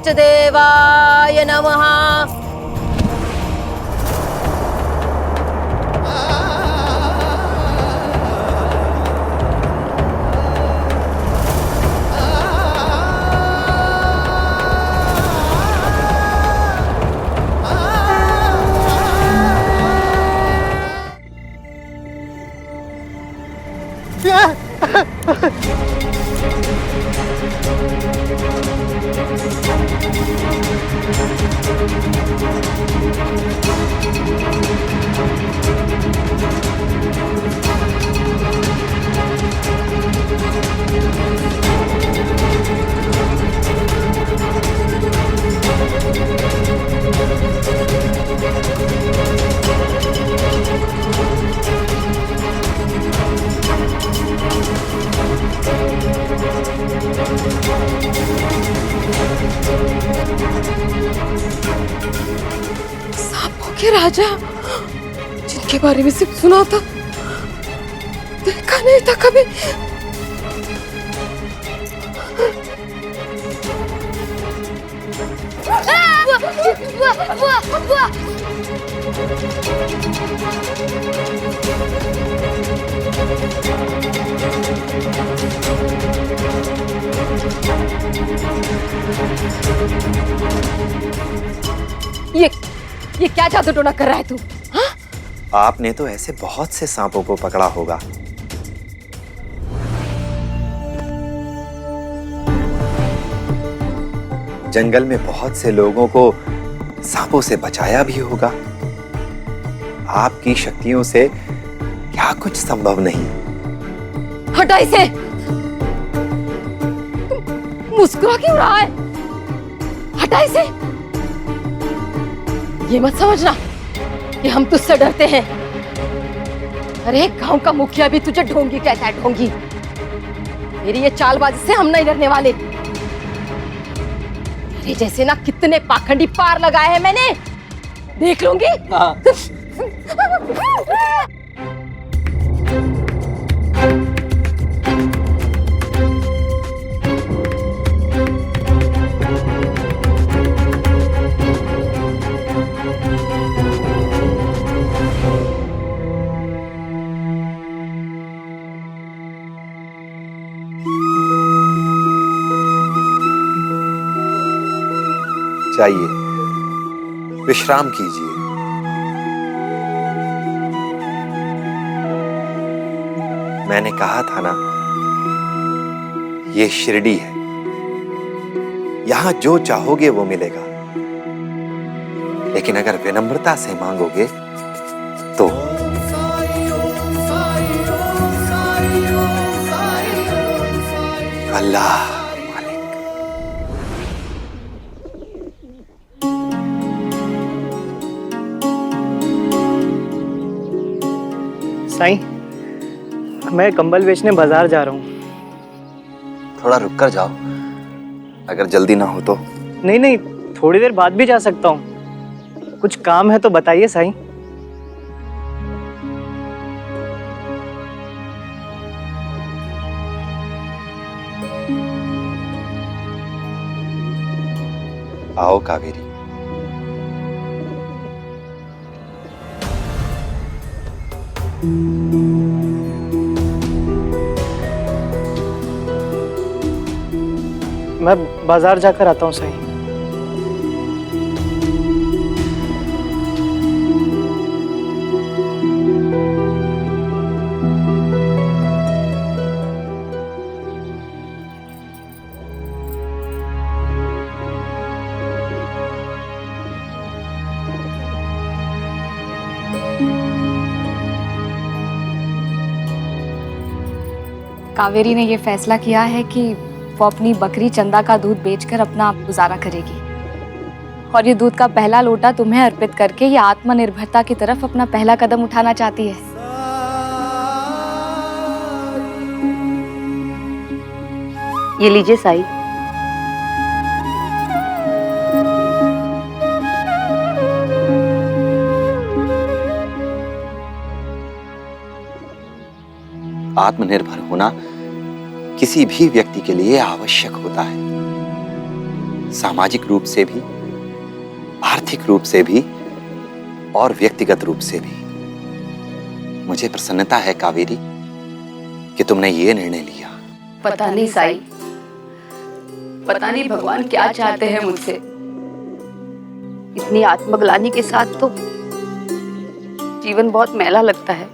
इष्ट देवाय नमः। सांपों के राजा, जिनके बारे में सिर्फ सुना था, देखा नहीं था कभी। ये क्या जादू टोना कर रहा है तू? हाँ? आपने तो ऐसे बहुत से सांपों को पकड़ा होगा। जंगल में बहुत से लोगों को सांपों से बचाया भी होगा। आपकी शक्तियों से क्या कुछ संभव नहीं? हटा इसे। मुस्कुरा क्यों रहा है? हटा इसे। ये मत समझना कि हम तुझसे डरते हैं। अरे गांव का मुखिया भी तुझे ढोंगी कहता है, ढोंगी। मेरी ये चालबाजी से हम नहीं डरने वाले। तेरे जैसे ना कितने पाखंडी पार लगाए हैं मैंने, देख लूंगी। जाइए, विश्राम कीजिए। मैंने कहा था ना, ये शिरडी है। यहां जो चाहोगे वो मिलेगा, लेकिन अगर विनम्रता से मांगोगे तो। अल्लाह साईं, मैं कंबल बेचने बाजार जा रहा हूँ। थोड़ा रुक कर जाओ, अगर जल्दी ना हो तो। नहीं नहीं, थोड़ी देर बाद भी जा सकता हूँ। कुछ काम है तो बताइए साईं। आओ कावेरी। मैं बाजार जाकर आता हूँ साईं। कावेरी ने ये फैसला किया है कि वो अपनी बकरी चंदा का दूध बेचकर अपना गुजारा करेगी, और ये दूध का पहला लोटा तुम्हें अर्पित करके ये आत्मनिर्भरता की तरफ अपना पहला कदम उठाना चाहती है। ये लीजिए साई। आत्मनिर्भर होना किसी भी व्यक्ति के लिए आवश्यक होता है। सामाजिक रूप से भी, आर्थिक रूप से भी और व्यक्तिगत रूप से भी। मुझे प्रसन्नता है कावेरी कि तुमने ये निर्णय लिया। पता नहीं साई, पता नहीं भगवान क्या चाहते हैं मुझसे। इतनी आत्मग्लानि के साथ तो जीवन बहुत मैला लगता है।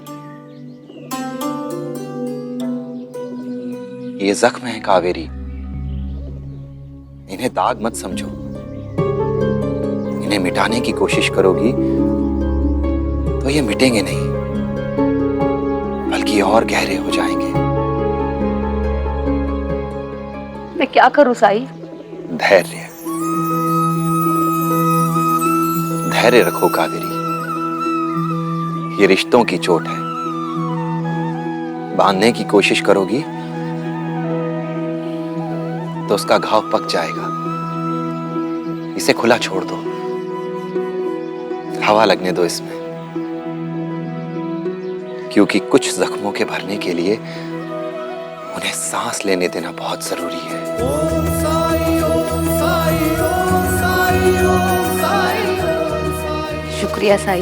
ये जख्म है कावेरी, इन्हें दाग मत समझो। इन्हें मिटाने की कोशिश करोगी तो ये मिटेंगे नहीं, बल्कि और गहरे हो जाएंगे। मैं क्या करूं साई? धैर्य, धैर्य रखो कावेरी। ये रिश्तों की चोट है, बांधने की कोशिश करोगी तो उसका घाव पक जाएगा। इसे खुला छोड़ दो, हवा लगने दो इसमें, क्योंकि कुछ जख्मों के भरने के लिए उन्हें सांस लेने देना बहुत जरूरी है। शुक्रिया साई।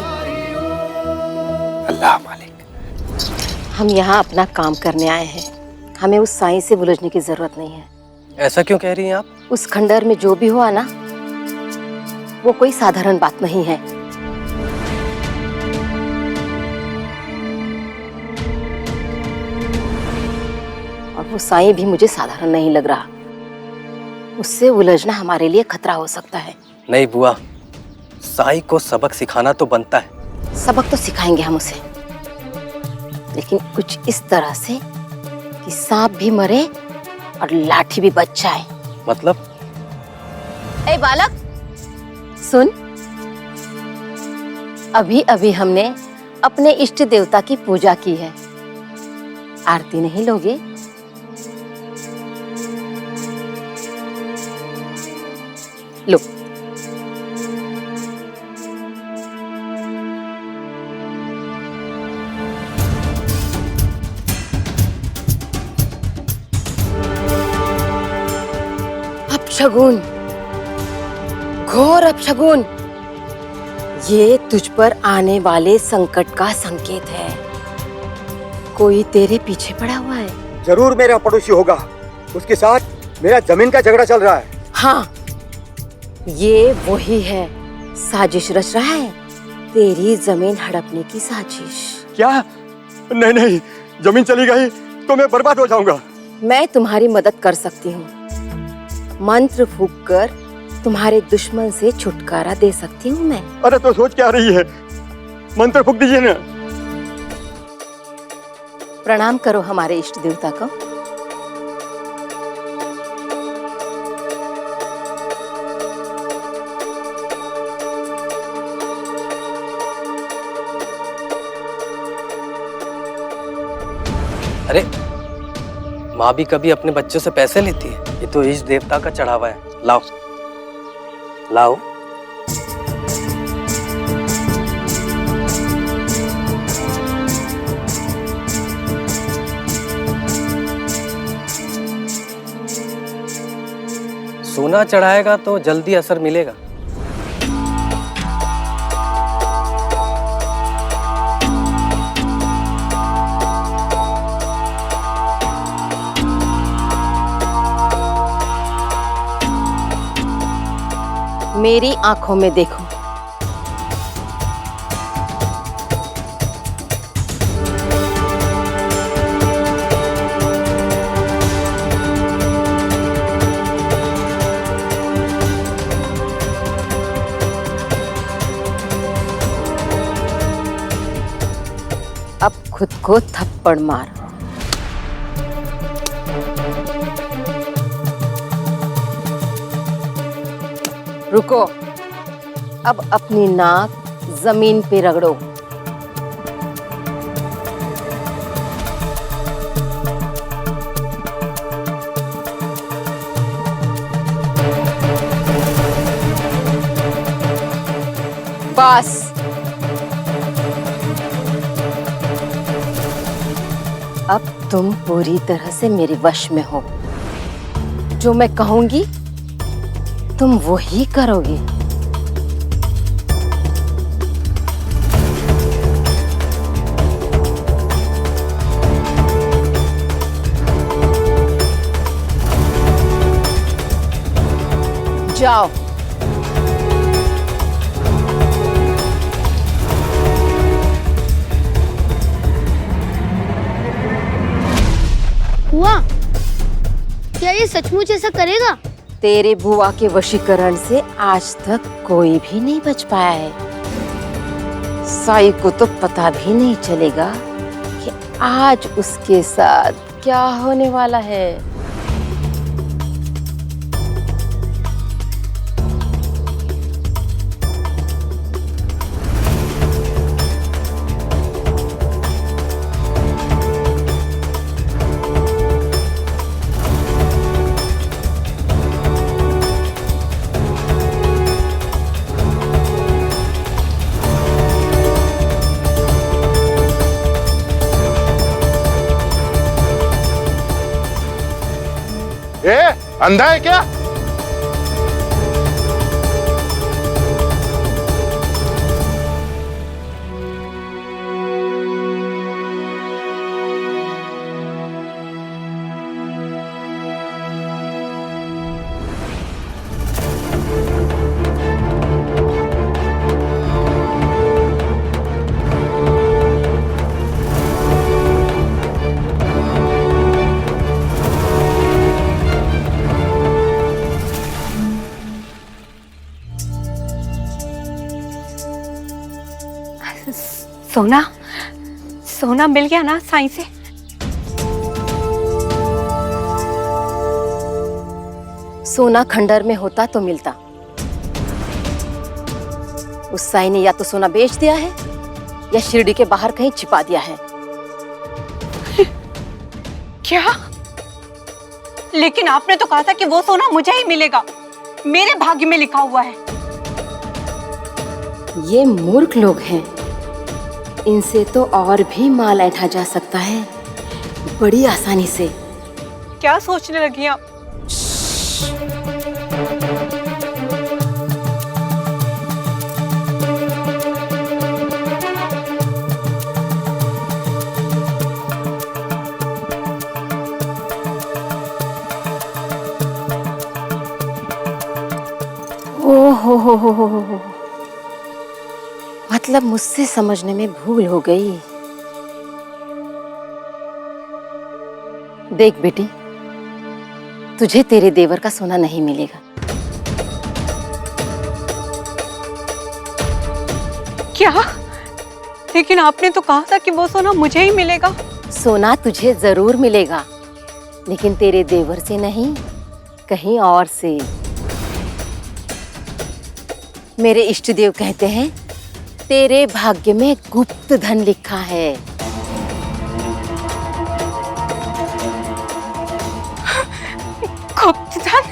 अल्लाह मालिक। हम यहाँ अपना काम करने आए हैं, हमें उस साईं से उलझने की जरूरत नहीं है। ऐसा क्यों कह रही हैं आप? उस खंडहर में जो भी हुआ ना, वो कोई साधारण बात नहीं है। और वो साईं भी मुझे साधारण नहीं लग रहा। उससे उलझना हमारे लिए खतरा हो सकता है। नहीं बुआ, साई को सबक सिखाना तो बनता है। सबक तो सिखाएंगे हम उसे, लेकिन कुछ इस तरह से कि सांप भी मरे और लाठी भी बच जाए। मतलब? ए बालक सुन, अभी अभी हमने अपने इष्ट देवता की पूजा की है। आरती नहीं लोगे? लो। अपशगुन, घोर अपशगुन, ये तुझ पर आने वाले संकट का संकेत है। कोई तेरे पीछे पड़ा हुआ है। जरूर मेरा पड़ोसी होगा, उसके साथ मेरा जमीन का झगड़ा चल रहा है। हाँ, ये वही है, साजिश रच रहा है, तेरी जमीन हड़पने की साजिश। क्या? नहीं नहीं, जमीन चली गई तो मैं बर्बाद हो जाऊंगा। मैं तुम्हारी मदद कर सकती हूँ। मंत्र फूंक कर तुम्हारे दुश्मन से छुटकारा दे सकती हूँ मैं। अरे तो सोच क्या रही है, मंत्र फूंक दीजिए ना। प्रणाम करो हमारे इष्ट देवता को। अरे माँ भी कभी अपने बच्चों से पैसे लेती है? ये तो इस देवता का चढ़ावा है। लाओ लाओ। सोना चढ़ाएगा तो जल्दी असर मिलेगा। मेरी आंखों में देखो। अब खुद को थप्पड़ मार। रुको, अब अपनी नाक जमीन पे रगड़ो। बस। अब तुम पूरी तरह से मेरे वश में हो। जो मैं कहूंगी तुम वही करोगे। जाओ। हुआ क्या ये सचमुच ऐसा करेगा? तेरे बुआ के वशीकरण से आज तक कोई भी नहीं बच पाया है। साई को तो पता भी नहीं चलेगा कि आज उसके साथ क्या होने वाला है। ए, अंधा है क्या? सोना सोना मिल गया ना साईं से? सोना खंडर में होता तो मिलता। उस साई ने या तो सोना बेच दिया है या शिरडी के बाहर कहीं छिपा दिया है। क्या? लेकिन आपने तो कहा था कि वो सोना मुझे ही मिलेगा, मेरे भाग्य में लिखा हुआ है। ये मूर्ख लोग हैं, इनसे तो और भी माल ऐंठा जा सकता है बड़ी आसानी से। क्या सोचने लगी आप? ओ हो। मतलब मुझसे समझने में भूल हो गई। देख बेटी, तुझे तेरे देवर का सोना नहीं मिलेगा। क्या? लेकिन आपने तो कहा था कि वो सोना मुझे ही मिलेगा। सोना तुझे जरूर मिलेगा, लेकिन तेरे देवर से नहीं, कहीं और से। मेरे इष्ट देव कहते हैं तेरे भाग्य में गुप्त धन लिखा है। गुप्त धन?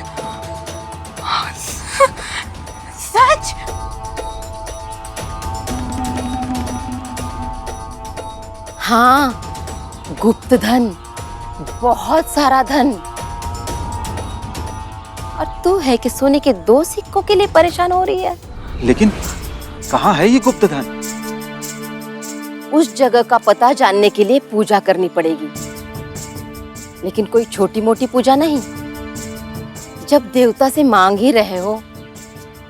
सच? हाँ, गुप्त धन, बहुत सारा धन। और तू है कि सोने के 2 सिक्कों के लिए परेशान हो रही है। लेकिन कहाँ है ये गुप्त धन? उस जगह का पता जानने के लिए पूजा करनी पड़ेगी, लेकिन कोई छोटी मोटी पूजा नहीं। जब देवता से मांग ही रहे हो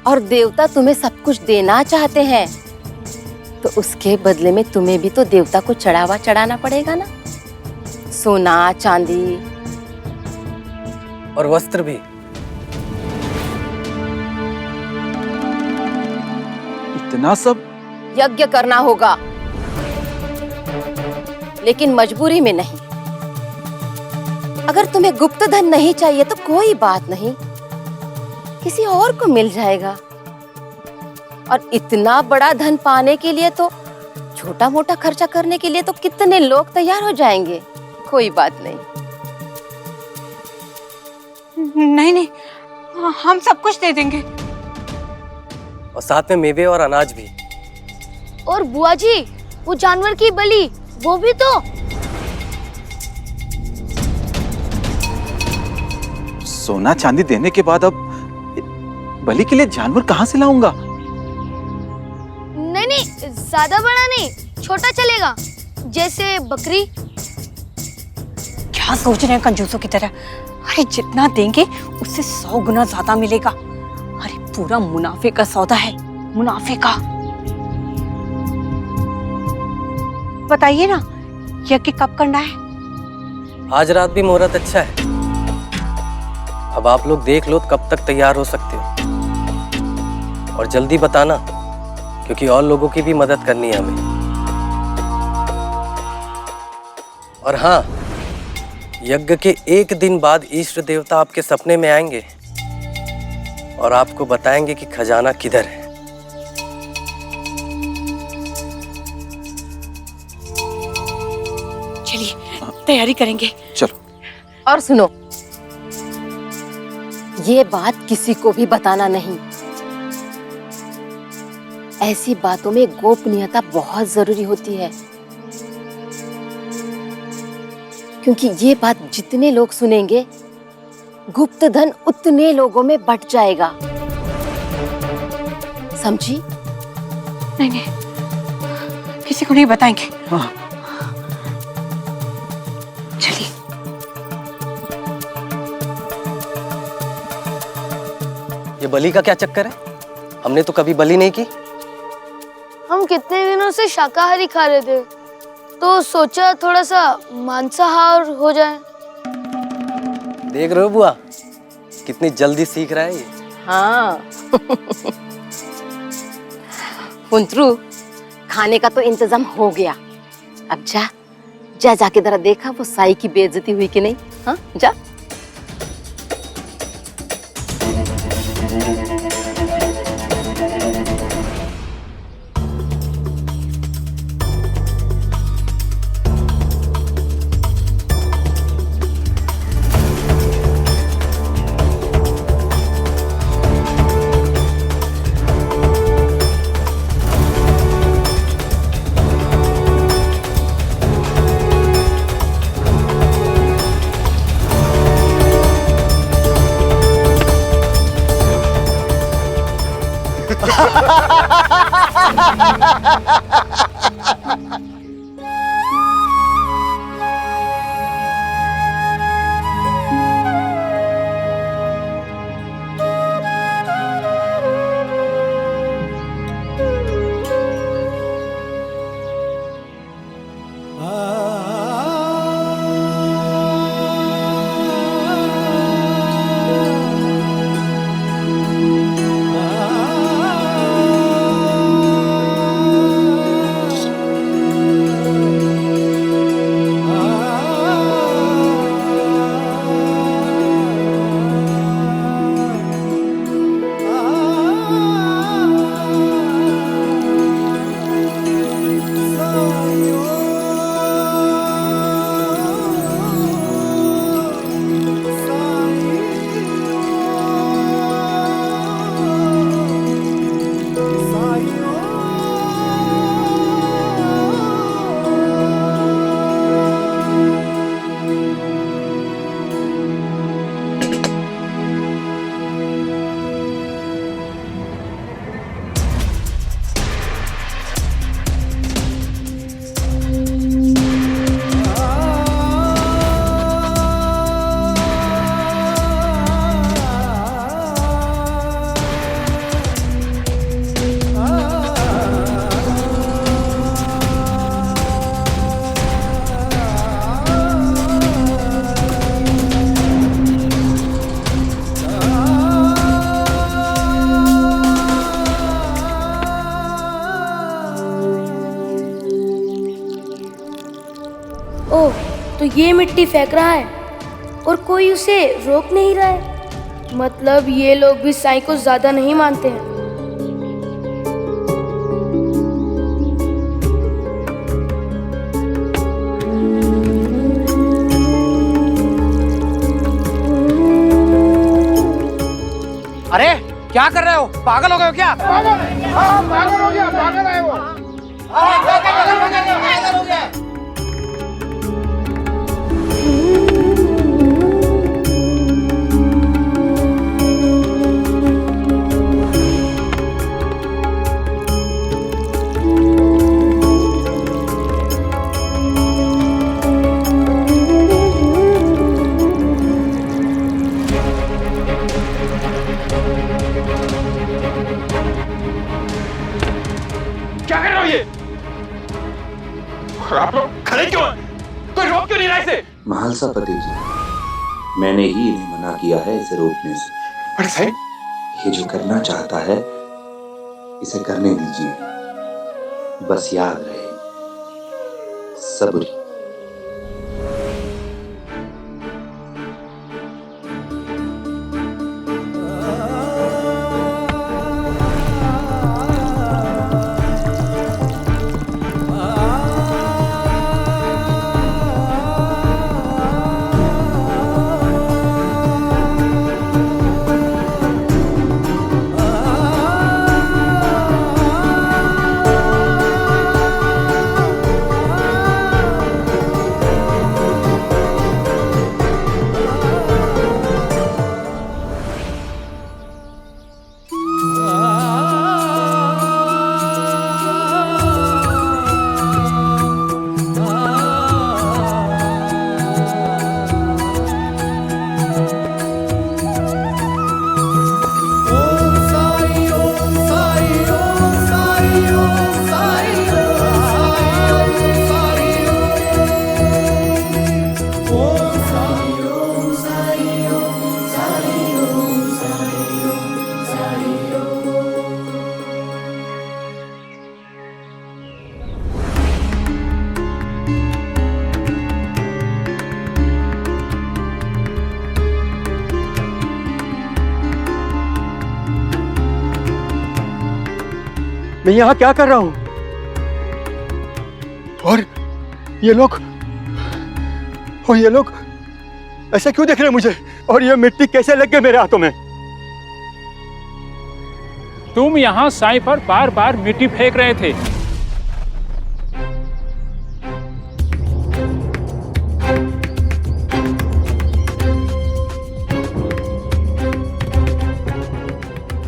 और देवता तुम्हें सब कुछ देना चाहते हैं, तो उसके बदले में तुम्हें भी तो देवता को चढ़ावा चढ़ाना पड़ेगा ना। सोना, चांदी और वस्त्र भी। इतना सब? यज्ञ करना होगा, लेकिन मजबूरी में नहीं। अगर तुम्हें गुप्त धन नहीं चाहिए तो कोई बात नहीं, किसी और को मिल जाएगा। और इतना बड़ा धन पाने के लिए तो छोटा मोटा खर्चा करने के लिए तो कितने लोग तैयार हो जाएंगे। कोई बात नहीं। नहीं, हम सब कुछ दे देंगे, और साथ में मेवे और अनाज भी। और बुआ जी, वो जानवर की बलि, वो भी तो। सोना चांदी देने के बाद अब बलि के लिए जानवर कहाँ से लाऊंगा? नहीं नहीं, ज्यादा बड़ा नहीं, छोटा चलेगा, जैसे बकरी। क्या सोच रहे हैं कंजूसों की तरह? अरे जितना देंगे उससे 100 गुना ज्यादा मिलेगा। अरे पूरा मुनाफे का सौदा है, मुनाफे का। बताइए ना, यज्ञ कब करना है? आज रात भी मुहूर्त अच्छा है। अब आप लोग देख लो कब तक तैयार हो सकते हो, और जल्दी बताना, क्योंकि और लोगों की भी मदद करनी है हमें। और हाँ, यज्ञ के 1 दिन बाद इष्ट देवता आपके सपने में आएंगे और आपको बताएंगे कि खजाना किधर है। चलिए तैयारी करेंगे। चलो। और सुनो, ये बात किसी को भी बताना नहीं। ऐसी बातों में गोपनीयता बहुत जरूरी होती है, क्योंकि ये बात जितने लोग सुनेंगे, गुप्त धन उतने लोगों में बंट जाएगा। समझी? नहीं नहीं, किसी को नहीं बताएंगे। हाँ। चलिए। ये बलि का क्या चक्कर है? हमने तो कभी बलि नहीं की। हम कितने दिनों से शाकाहारी खा रहे थे, तो सोचा थोड़ा सा मांसाहार हो जाए। देख रहे हो बुआ, कितनी जल्दी सीख रहा है ये। हाँ। कुंतरू, खाने का तो इंतजाम हो गया। अब जा जा जाके जरा देखा वो साई की बेइज्जती हुई कि नहीं। हाँ जा। ओह, तो ये मिट्टी फेंक रहा है और कोई उसे रोक नहीं रहा है। मतलब ये लोग भी साईं को ज्यादा नहीं मानते हैं। अरे क्या कर रहे हो? पागल हो गए हो क्या? पागल हो गया, पागल है वो। पागल हो गया। और आप लोग खड़े क्यों हैं? कोई रोक क्यों नहीं रहा इसे? महालसापति जी, मैंने ही इन्हें मना किया है इसे रोकने से। बड़े साहब, ये जो करना चाहता है इसे करने दीजिए, बस याद रहे सब्र। मैं यहाँ क्या कर रहा हूँ? और ये लोग ऐसा क्यों देख रहे हैं मुझे? और ये मिट्टी कैसे लग गई मेरे हाथों में? तुम यहाँ साईं पर बार बार मिट्टी फेंक रहे थे।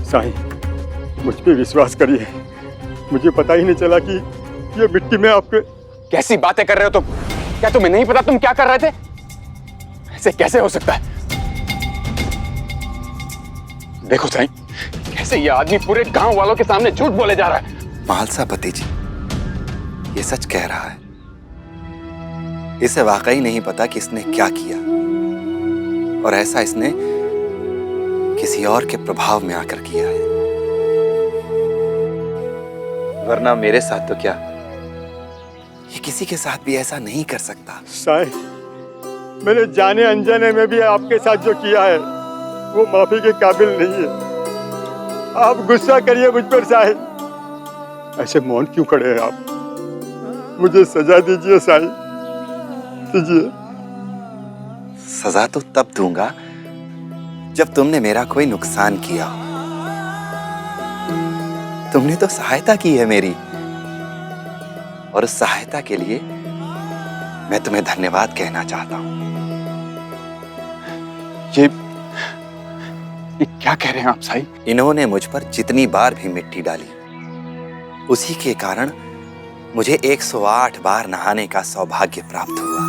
साईं, मुझ पे विश्वास करिए, मुझे पता ही नहीं चला कि ये मिट्टी में आपके। कैसी बातें कर रहे हो तुम? क्या तुम्हें नहीं पता तुम क्या कर रहे थे? ऐसे कैसे हो सकता है? देखो साईं, कैसे ये आदमी पूरे गांव वालों के सामने झूठ बोले जा रहा है। महालसापति जी, ये सच कह रहा है। इसे वाकई नहीं पता कि इसने क्या किया, और ऐसा इसने किसी और के प्रभाव में आकर किया है। वरना मेरे साथ तो क्या, ये किसी के साथ भी ऐसा नहीं कर सकता। साईं, मैंने जाने अनजाने में भी आपके साथ जो किया है वो माफी के काबिल नहीं है। आप गुस्सा करिए मुझ पर साईं। ऐसे मौन क्यों खड़े हैं आप? मुझे सजा दीजिए साईं, दीजिए। सजा तो तब दूंगा जब तुमने मेरा कोई नुकसान किया। तुमने तो सहायता की है मेरी, और उस सहायता के लिए मैं तुम्हें धन्यवाद कहना चाहता हूं। ये क्या कह रहे हैं आप साईं? इन्होंने मुझ पर जितनी बार भी मिट्टी डाली, उसी के कारण मुझे 108 बार नहाने का सौभाग्य प्राप्त हुआ,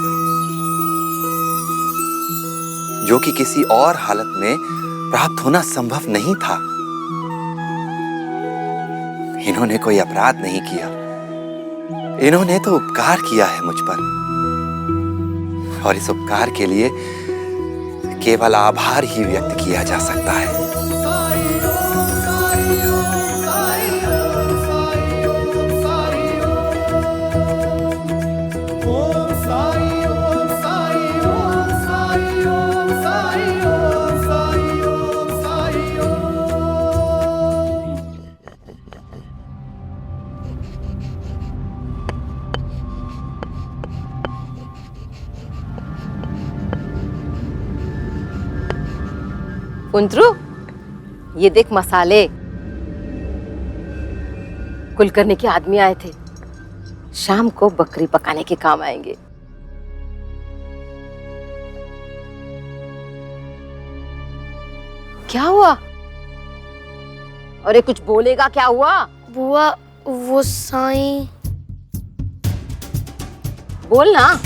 जो कि किसी और हालत में प्राप्त होना संभव नहीं था। इन्होंने कोई अपराध नहीं किया, इन्होंने तो उपकार किया है मुझ पर, और इस उपकार के लिए केवल आभार ही व्यक्त किया जा सकता है। कुंतरू, ये देख मसाले। कुलकर्णी के आदमी आए थे, शाम को बकरी पकाने के काम आएंगे। क्या हुआ? अरे कुछ बोलेगा, क्या हुआ? बुआ, वो साईं। बोल ना।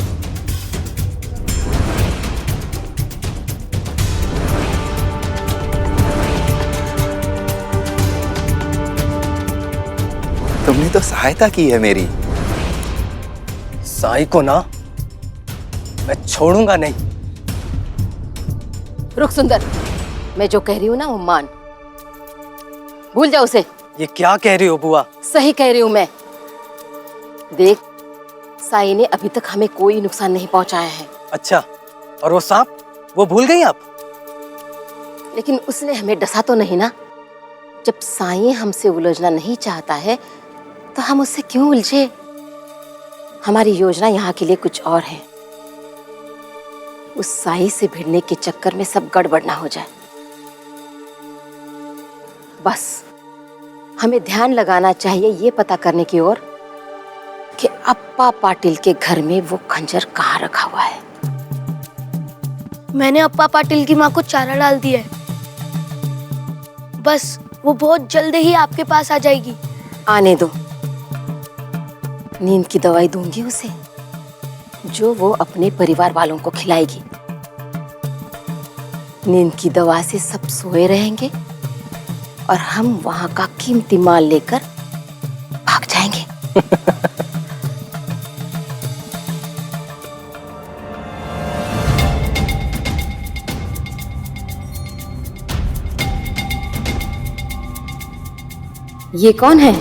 तुमने तो सहायता की है मेरी। साई को ना मैं छोड़ूंगा नहीं। रुक सुंदर, मैं जो कह रही हूँ ना वो मान, भूल जा उसे। ये क्या कह रही हो बुआ? सही कह रही हूँ मैं। देख, साई ने अभी तक हमें कोई नुकसान नहीं पहुंचाया है। अच्छा, और वो सांप, वो भूल गई आप? लेकिन उसने हमें डसा तो नहीं ना। जब साई हमसे उलझना नहीं चाहता है तो हम उससे क्यों उलझे? हमारी योजना यहाँ के लिए कुछ और है। उस साई से भिड़ने के चक्कर में सब गड़बड़ ना हो जाए। बस हमें ध्यान लगाना चाहिए ये पता करने की ओर कि अप्पा पाटिल के घर में वो खंजर कहाँ रखा हुआ है। मैंने अप्पा पाटिल की माँ को चारा डाल दिया है। बस वो बहुत जल्द ही आपके पास आ जाएगी। आने दो, नींद की दवाई दूंगी उसे जो वो अपने परिवार वालों को खिलाएगी। नींद की दवा से सब सोए रहेंगे और हम वहां का कीमती माल लेकर भाग जाएंगे। ये कौन है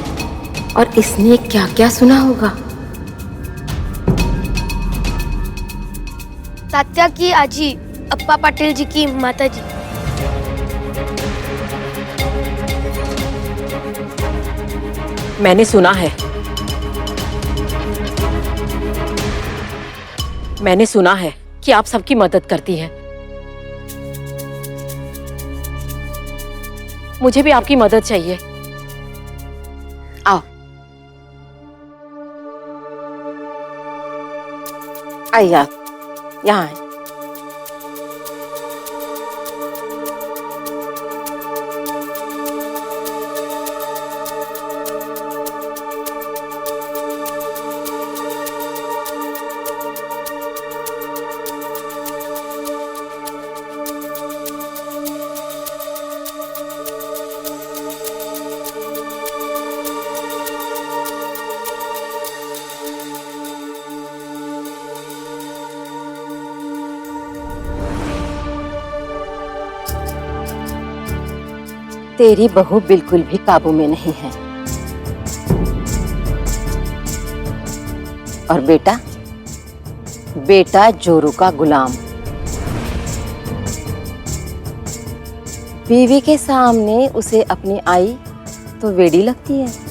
और इसने क्या क्या सुना होगा? तात्या की आजी, अप्पा पाटिल जी की माता जी। मैंने सुना है कि आप सबकी मदद करती हैं। मुझे भी आपकी मदद चाहिए। आओ, आइए आप, यहाँ आए। तेरी बहू बिल्कुल भी काबू में नहीं है। और बेटा जोरू का गुलाम। बीवी के सामने उसे अपनी आई तो वेड़ी लगती है।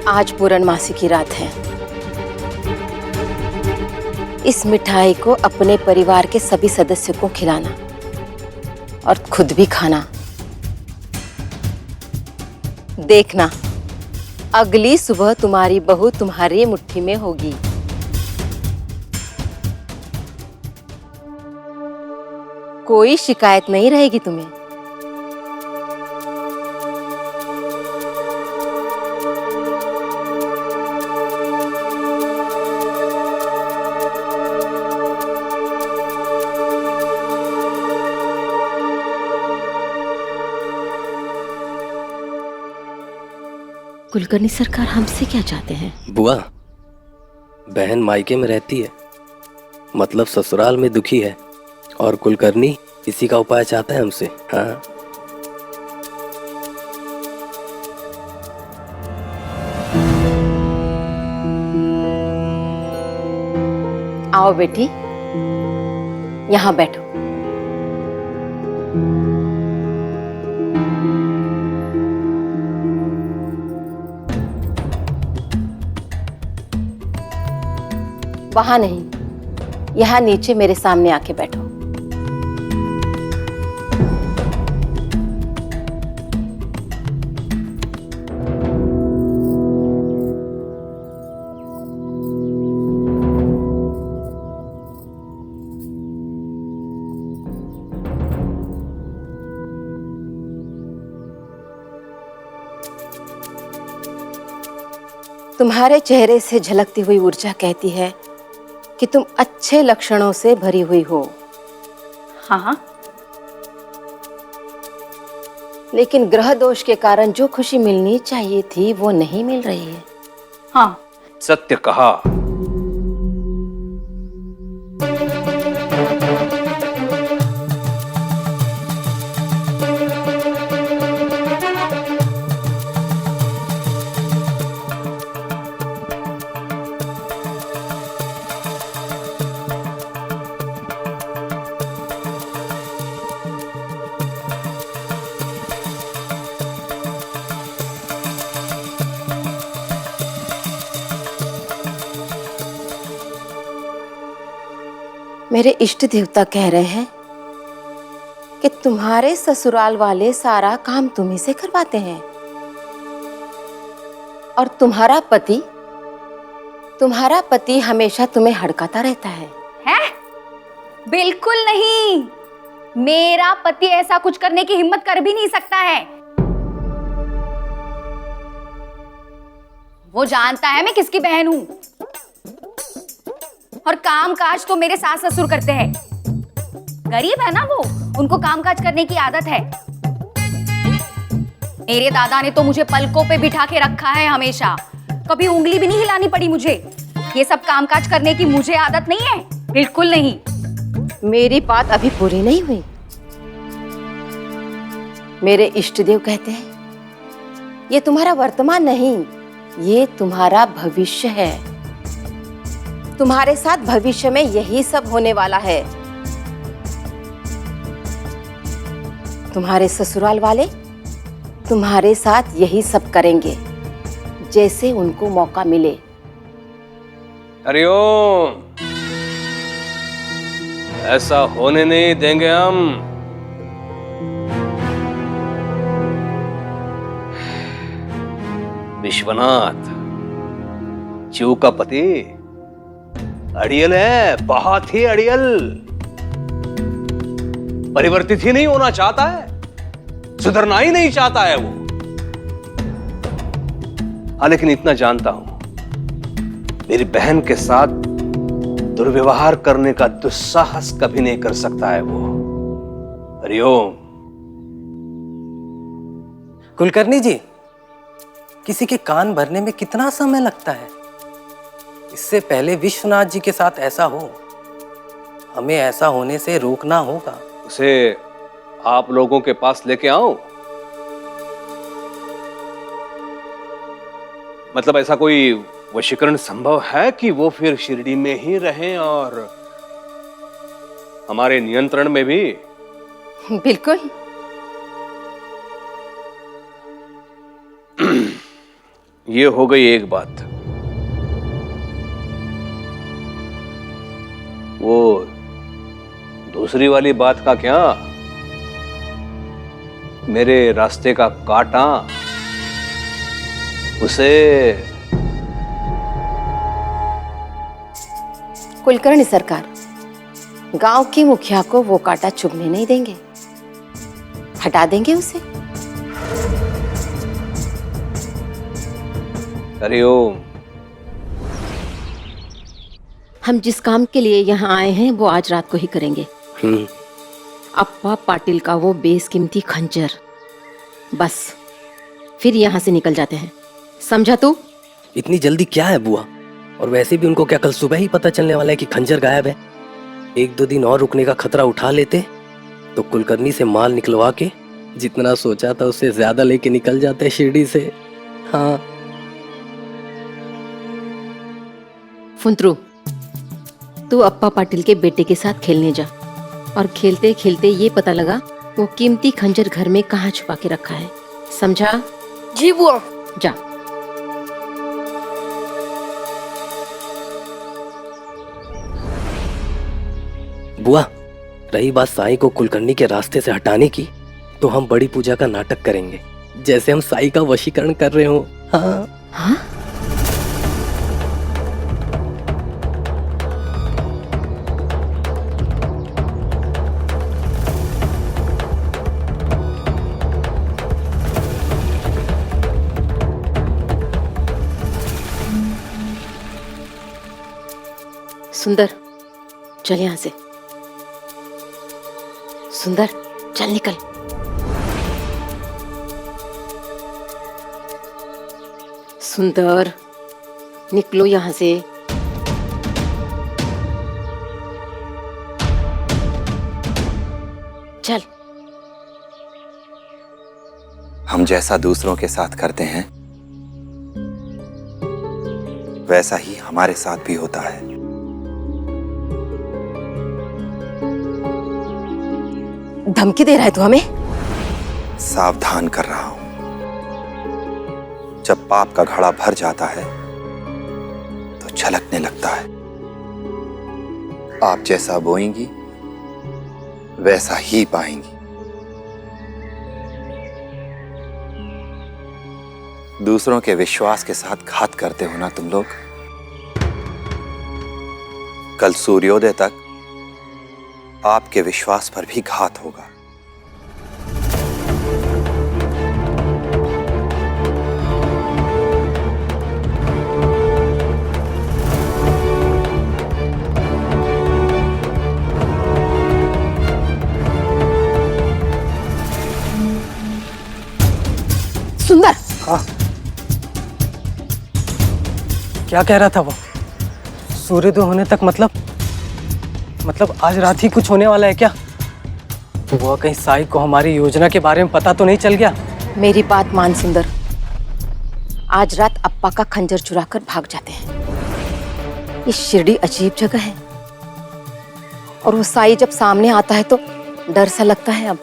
आज पूर्णमासी की रात है। इस मिठाई को अपने परिवार के सभी सदस्यों को खिलाना और खुद भी खाना। देखना, अगली सुबह तुम्हारी बहू तुम्हारी मुट्ठी में होगी। कोई शिकायत नहीं रहेगी तुम्हें। कुलकर्णी सरकार हमसे क्या चाहते हैं? बुआ, बहन मायके में रहती है, मतलब ससुराल में दुखी है, और कुलकर्णी इसी का उपाय चाहता है हमसे। हाँ, आओ बेटी, यहाँ बैठो। वहां नहीं, यहाँ नीचे मेरे सामने आके बैठो। तुम्हारे चेहरे से झलकती हुई ऊर्जा कहती है कि तुम अच्छे लक्षणों से भरी हुई हो। हाँ, लेकिन ग्रह दोष के कारण जो खुशी मिलनी चाहिए थी वो नहीं मिल रही है। हाँ। सत्य कहा। मेरे इष्ट देवता कह रहे हैं कि तुम्हारे ससुराल वाले सारा काम तुम्ही से करवाते हैं और तुम्हारा पति हमेशा तुम्हें हड़काता रहता है। हैं? बिल्कुल नहीं, मेरा पति ऐसा कुछ करने की हिम्मत कर भी नहीं सकता है। वो जानता है मैं किसकी बहन हूं और काम काज तो मेरे सास ससुर करते हैं। गरीब है ना वो, उनको काम काज करने की आदत है। मेरे दादा ने तो मुझे पलकों पे बिठा के रखा है हमेशा, कभी उंगली भी नहीं हिलानी पड़ी मुझे। ये सब काम काज करने की मुझे आदत नहीं है, बिल्कुल नहीं। मेरी बात अभी पूरी नहीं हुई। मेरे इष्ट देव कहते हैं ये तुम्हारा वर्तमान नहीं, ये तुम्हारा भविष्य है। तुम्हारे साथ भविष्य में यही सब होने वाला है। तुम्हारे ससुराल वाले तुम्हारे साथ यही सब करेंगे जैसे उनको मौका मिले। हरिओम, ऐसा होने नहीं देंगे हम। विश्वनाथ, चू का पति अड़ियल है, बहुत ही अड़ियल। परिवर्तित ही नहीं होना चाहता है, सुधरना ही नहीं चाहता है वो। हाँ, लेकिन इतना जानता हूं, मेरी बहन के साथ दुर्व्यवहार करने का दुस्साहस कभी नहीं कर सकता है वो। हरिओम। कुलकर्णी जी, किसी के कान भरने में कितना समय लगता है। इससे पहले विश्वनाथ जी के साथ ऐसा हो, हमें ऐसा होने से रोकना होगा। उसे आप लोगों के पास लेके आऊं? मतलब ऐसा कोई वशीकरण संभव है कि वो फिर शिरडी में ही रहें और हमारे नियंत्रण में भी? बिल्कुल। ये हो गई एक बात। वो दूसरी वाली बात का क्या? मेरे रास्ते का कांटा, उसे कुलकर्णी सरकार, गांव के मुखिया को वो कांटा चुभने नहीं देंगे, हटा देंगे उसे। हरिओम। हम जिस काम के लिए यहाँ आए हैं वो आज रात को ही करेंगे। अप्पा पाटिल का वो बेशकीमती खंजर, बस फिर यहाँ से निकल जाते हैं, समझा तू? इतनी जल्दी क्या है बुआ? और वैसे भी उनको क्या कल सुबह ही पता चलने वाला है कि खंजर गायब है? एक दो दिन और रुकने का खतरा उठा लेते तो कुलकर्णी से माल निकलवा के जितना सोचा था उससे ज्यादा लेके निकल जाते शिरडी से। हाँ। फुंतरू, तू अप्पा पाटिल के बेटे के साथ खेलने जा और खेलते खेलते ये पता लगा वो कीमती खंजर घर में कहाँ छुपा के रखा है, समझा? जी बुआ। जा। बुआ, रही बात साई को कुलकर्णी के रास्ते से हटाने की, तो हम बड़ी पूजा का नाटक करेंगे जैसे हम साई का वशीकरण कर रहे हो। हाँ हाँ? सुंदर, चल यहां से। सुंदर, चल निकल। सुंदर, निकलो यहां से। चल। हम जैसा दूसरों के साथ करते हैं वैसा ही हमारे साथ भी होता है। धमकी दे रहा है तू हमें? सावधान कर रहा हूं। जब पाप का घड़ा भर जाता है तो छलकने लगता है। आप जैसा बोएंगी वैसा ही पाएंगी। दूसरों के विश्वास के साथ घात करते हो ना तुम लोग। कल सूर्योदय तक आपके विश्वास पर भी घात होगा। सुंदर, हाँ, क्या कह रहा था वो? सूर्योदय होने तक मतलब आज रात ही कुछ होने वाला है क्या? वो कहीं साई को हमारी योजना के बारे में पता तो नहीं चल गया? मेरी बात मान सुंदर। आज रात अप्पा का खंजर चुराकर भाग जाते हैं। ये शिरडी अजीब जगह है और वो साई जब सामने आता है तो डर सा लगता है। अब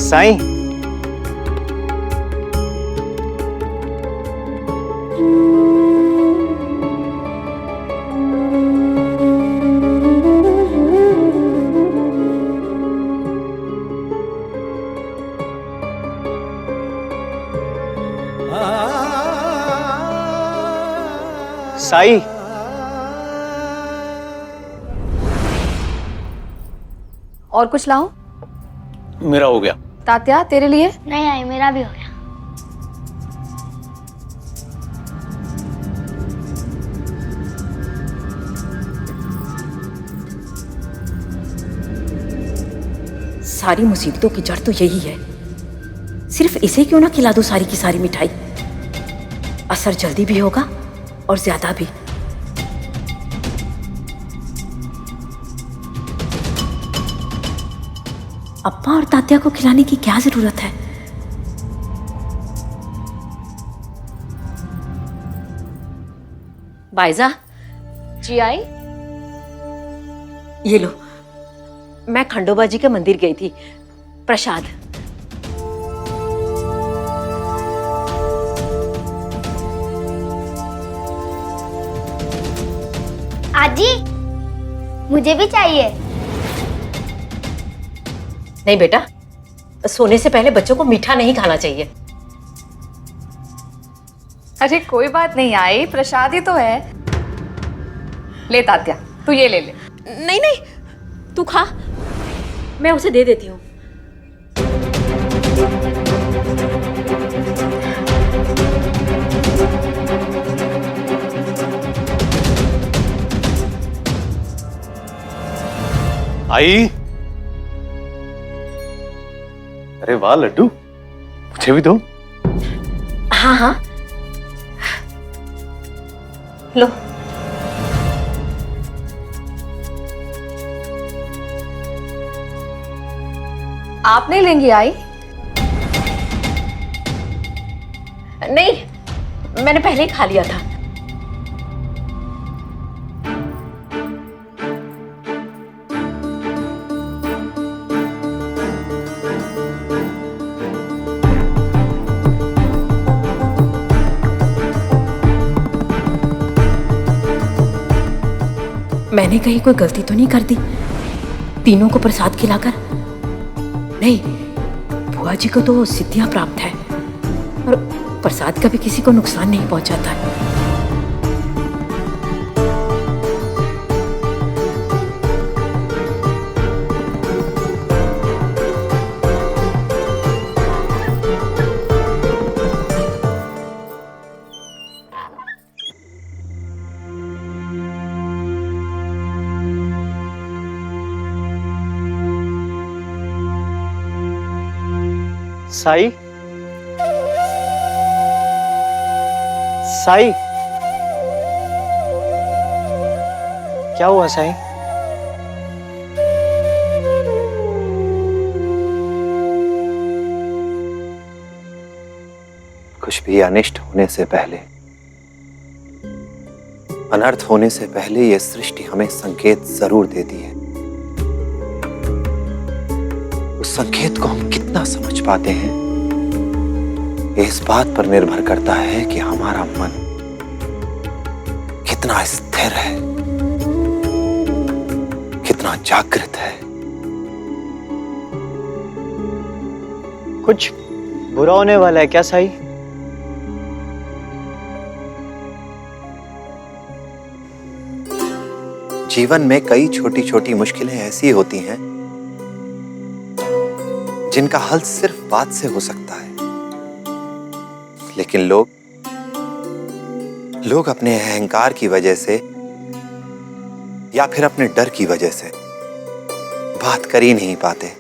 साईं, साई, और कुछ लाऊं? मेरा हो गया। तात्या, तेरे लिए? नहीं आई, मेरा भी हो गया। सारी मुसीबतों की जड़ तो यही है। सिर्फ इसे क्यों ना खिला दो सारी की सारी मिठाई। असर जल्दी भी होगा और ज्यादा भी। अप्पा और तात्या को खिलाने की क्या जरूरत है? बाइजा, जी आई। ये लो, मैं खंडोबा जी के मंदिर गई थी। प्रसाद। आजी, मुझे भी चाहिए। नहीं बेटा, सोने से पहले बच्चों को मीठा नहीं खाना चाहिए। अरे कोई बात नहीं आई, प्रसाद ही तो है। ले तात्या, तू ये ले ले। नहीं नहीं, तू खा, मैं उसे दे देती हूँ। आई, अरे वाह लड्डू, मुझे भी दो। हाँ हाँ, लो। आप नहीं लेंगी आई? नहीं, मैंने पहले ही खा लिया था। मैंने कहीं कोई गलती तो नहीं कर दी तीनों को प्रसाद खिलाकर? नहीं, बुआ जी को तो सिद्धियां प्राप्त है और प्रसाद कभी किसी को नुकसान नहीं पहुंचाता है। साई, साई, क्या हुआ साई? कुछ भी अनिष्ट होने से पहले, अनर्थ होने से पहले यह सृष्टि हमें संकेत जरूर देती है। उस संकेत को हम कितना समझ पाते हैं, ये इस बात पर निर्भर करता है कि हमारा मन कितना स्थिर है, कितना जागृत है। कुछ बुरा होने वाला है क्या साई? जीवन में कई छोटी छोटी मुश्किलें ऐसी होती हैं जिनका हल सिर्फ बात से हो सकता है, लेकिन लोग अपने अहंकार की वजह से या फिर अपने डर की वजह से बात कर ही नहीं पाते।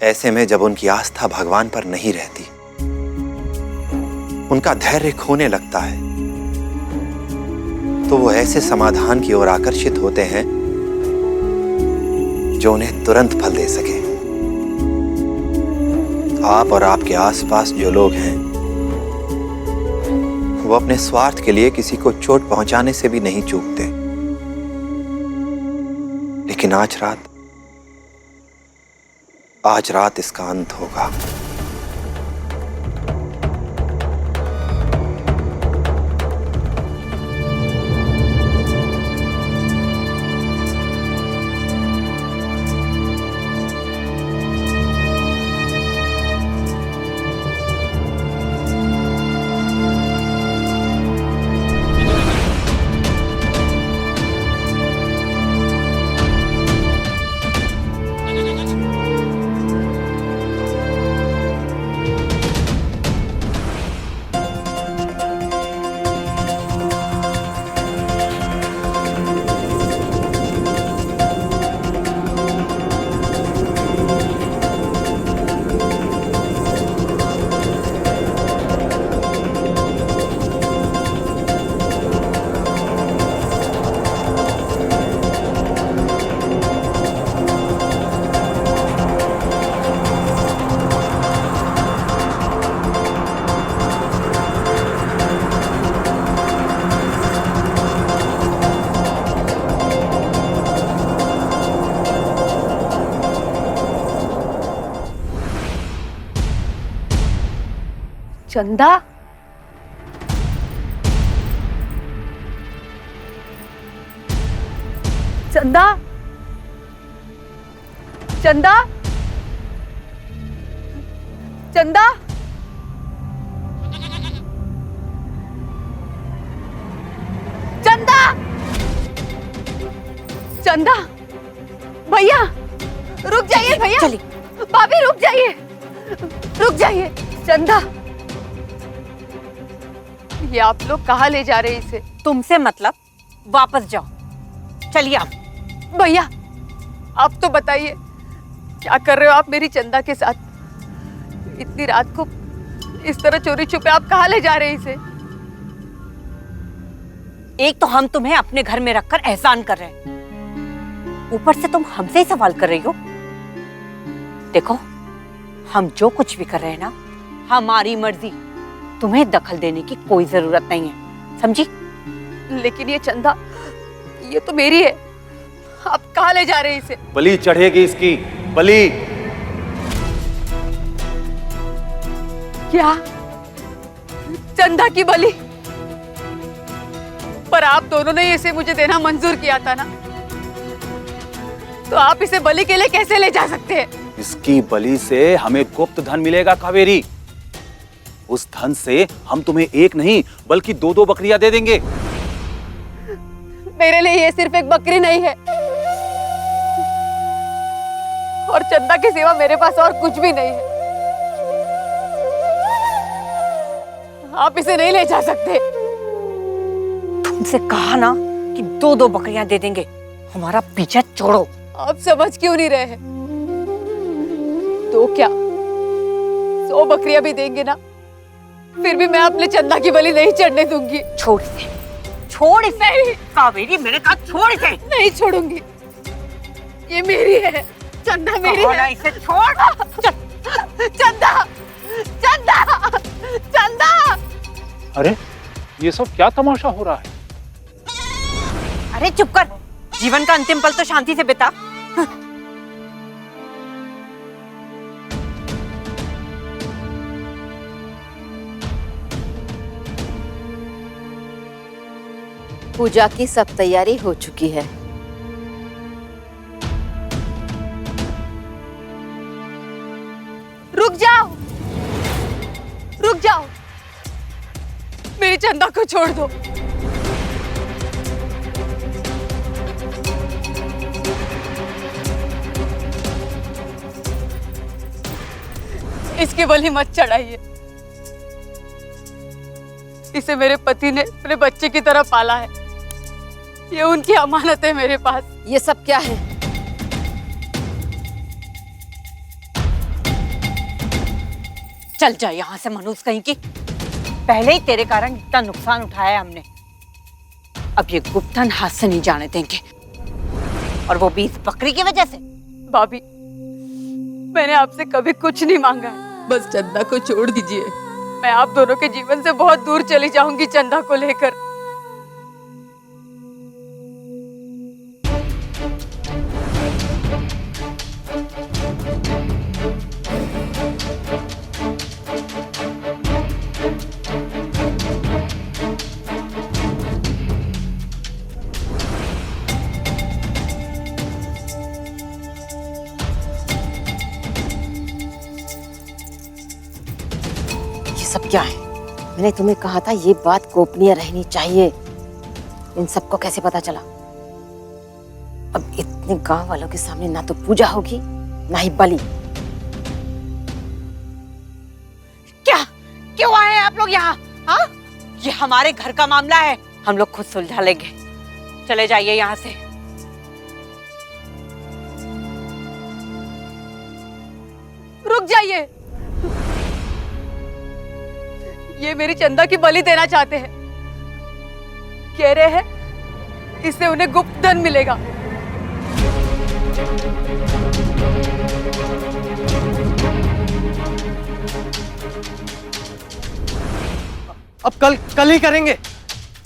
ऐसे में जब उनकी आस्था भगवान पर नहीं रहती, उनका धैर्य खोने लगता है, तो वो ऐसे समाधान की ओर आकर्षित होते हैं जो उन्हें तुरंत फल दे सके। आप और आपके आसपास जो लोग हैं, वो अपने स्वार्थ के लिए किसी को चोट पहुंचाने से भी नहीं चूकते, लेकिन आज रात इसका अंत होगा। चंदा, चंदा, चंदा, चंदा, चंदा, चंदा, भैया रुक जाइए, भैया चलिए। भाभी रुक जाइए, रुक जाइए। चंदा, ये आप लोग कहाँ ले जा रहे हैं इसे? तुमसे मतलब, वापस जाओ। चलिए आप। भैया आप तो बताइए, क्या कर रहे हो आप मेरी चंदा के साथ? इतनी रात को इस तरह चोरी छुपे आप कहाँ ले जा रहे हैं इसे? एक तो हम तुम्हें अपने घर में रखकर एहसान कर रहे हैं, ऊपर से तुम हमसे ही सवाल कर रही हो। देखो, हम जो कुछ भी कर रहे हैं ना, हमारी मर्जी, तुम्हें दखल देने की कोई जरूरत नहीं है, समझी? लेकिन ये चंदा, ये तो मेरी है, आप कहाँ ले जा रहे हैं इसे? बलि चढ़ेगी इसकी, बलि। क्या? चंदा की बलि? पर आप दोनों ने इसे मुझे देना मंजूर किया था ना, तो आप इसे बलि के लिए कैसे ले जा सकते हैं? इसकी बलि से हमें गुप्त धन मिलेगा कावेरी। उस धन से हम तुम्हें एक नहीं बल्कि 2-2 बकरियां दे देंगे। मेरे लिए ये सिर्फ एक बकरी नहीं है, और चंदा के सिवा मेरे पास और कुछ भी नहीं है। आप इसे नहीं ले जा सकते। तुमसे कहा ना कि 2-2 बकरियां दे देंगे। हमारा पीछा छोड़ो। आप समझ क्यों नहीं रहे हैं? तो क्या 100 बकरियां भी देंगे ना, फिर भी मैं अपने चंदा की बलि नहीं चढ़ने दूंगी। छोड़ इसे, छोड़ इसे। नहीं कावेरी, मैंने कहा छोड़ इसे। नहीं छोड़ूंगी, ये मेरी है, चंदा मेरी है। इसे छोड़। चंदा, चंदा, चंदा। अरे ये सब क्या तमाशा हो रहा है? अरे चुप कर, जीवन का अंतिम पल तो शांति से बिता। पूजा की सब तैयारी हो चुकी है। रुक जाओ, रुक जाओ, मेरी चंदा को छोड़ दो। इसकी बलि मत चढ़ाइए। इसे मेरे पति ने अपने बच्चे की तरह पाला है। ये उनकी अमानत है मेरे पास। ये सब क्या है? चल जा यहाँ से मनुष्य कहीं की। पहले ही तेरे कारण इतना नुकसान उठाया है हमने, अब ये गुप्तन हाथ से नहीं जाने देंगे, और वो भी इस बकरी की वजह से। भाभी, मैंने आपसे कभी कुछ नहीं मांगा है, बस चंदा को छोड़ दीजिए। मैं आप दोनों के जीवन से बहुत दूर चली जाऊंगी चंदा को लेकर। सब क्या है? मैंने तुम्हें कहा था ये बात गोपनीय रहनी चाहिए। इन सबको कैसे पता चला? अब इतने गांव वालों के सामने ना तो पूजा होगी ना ही बलि। क्या क्यों आए आप लोग यहाँ? हाँ, ये हमारे घर का मामला है, हम लोग खुद सुलझा लेंगे। चले जाइए यहाँ से। रुक जाइए, ये मेरी चंदा की बलि देना चाहते हैं। कह रहे हैं इससे उन्हें गुप्त धन मिलेगा। अब कल ही करेंगे।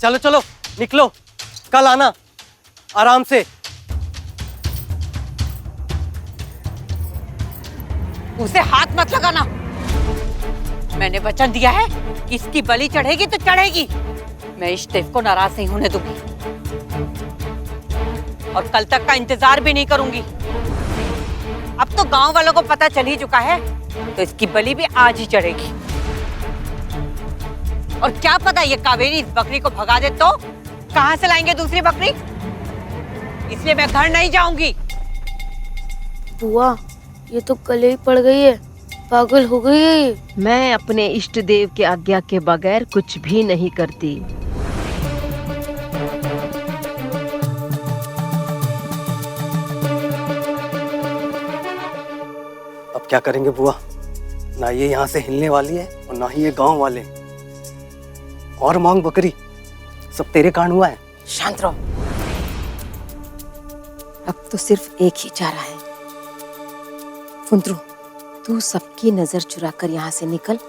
चलो चलो निकलो, कल आना आराम से। उसे हाथ मत लगाना। मैंने वचन दिया है कि इसकी बलि चढ़ेगी तो चढ़ेगी। मैं इष्टदेव को नाराज नहीं होने दूंगी, और कल तक का इंतजार भी नहीं करूंगी। अब तो गांव वालों को पता चल ही चुका है, तो इसकी बलि भी आज ही चढ़ेगी। और क्या पता ये कावेरी इस बकरी को भगा दे तो कहां से लाएंगे दूसरी बकरी? इसलिए मैं घर नहीं जाऊंगी। बुआ, ये तो कले ही पड़ गई है, पागल हो गई है ये। मैं अपने इष्ट देव के आज्ञा के बगैर कुछ भी नहीं करती। अब क्या करेंगे बुआ? ना ये यहाँ से हिलने वाली है और ना ही ये गांव वाले। और मांग बकरी, सब तेरे कारण हुआ है। शांत रहो। अब तो सिर्फ एक ही चारा है। फुंदरू, तू सबकी नजर चुराकर यहाँ से निकल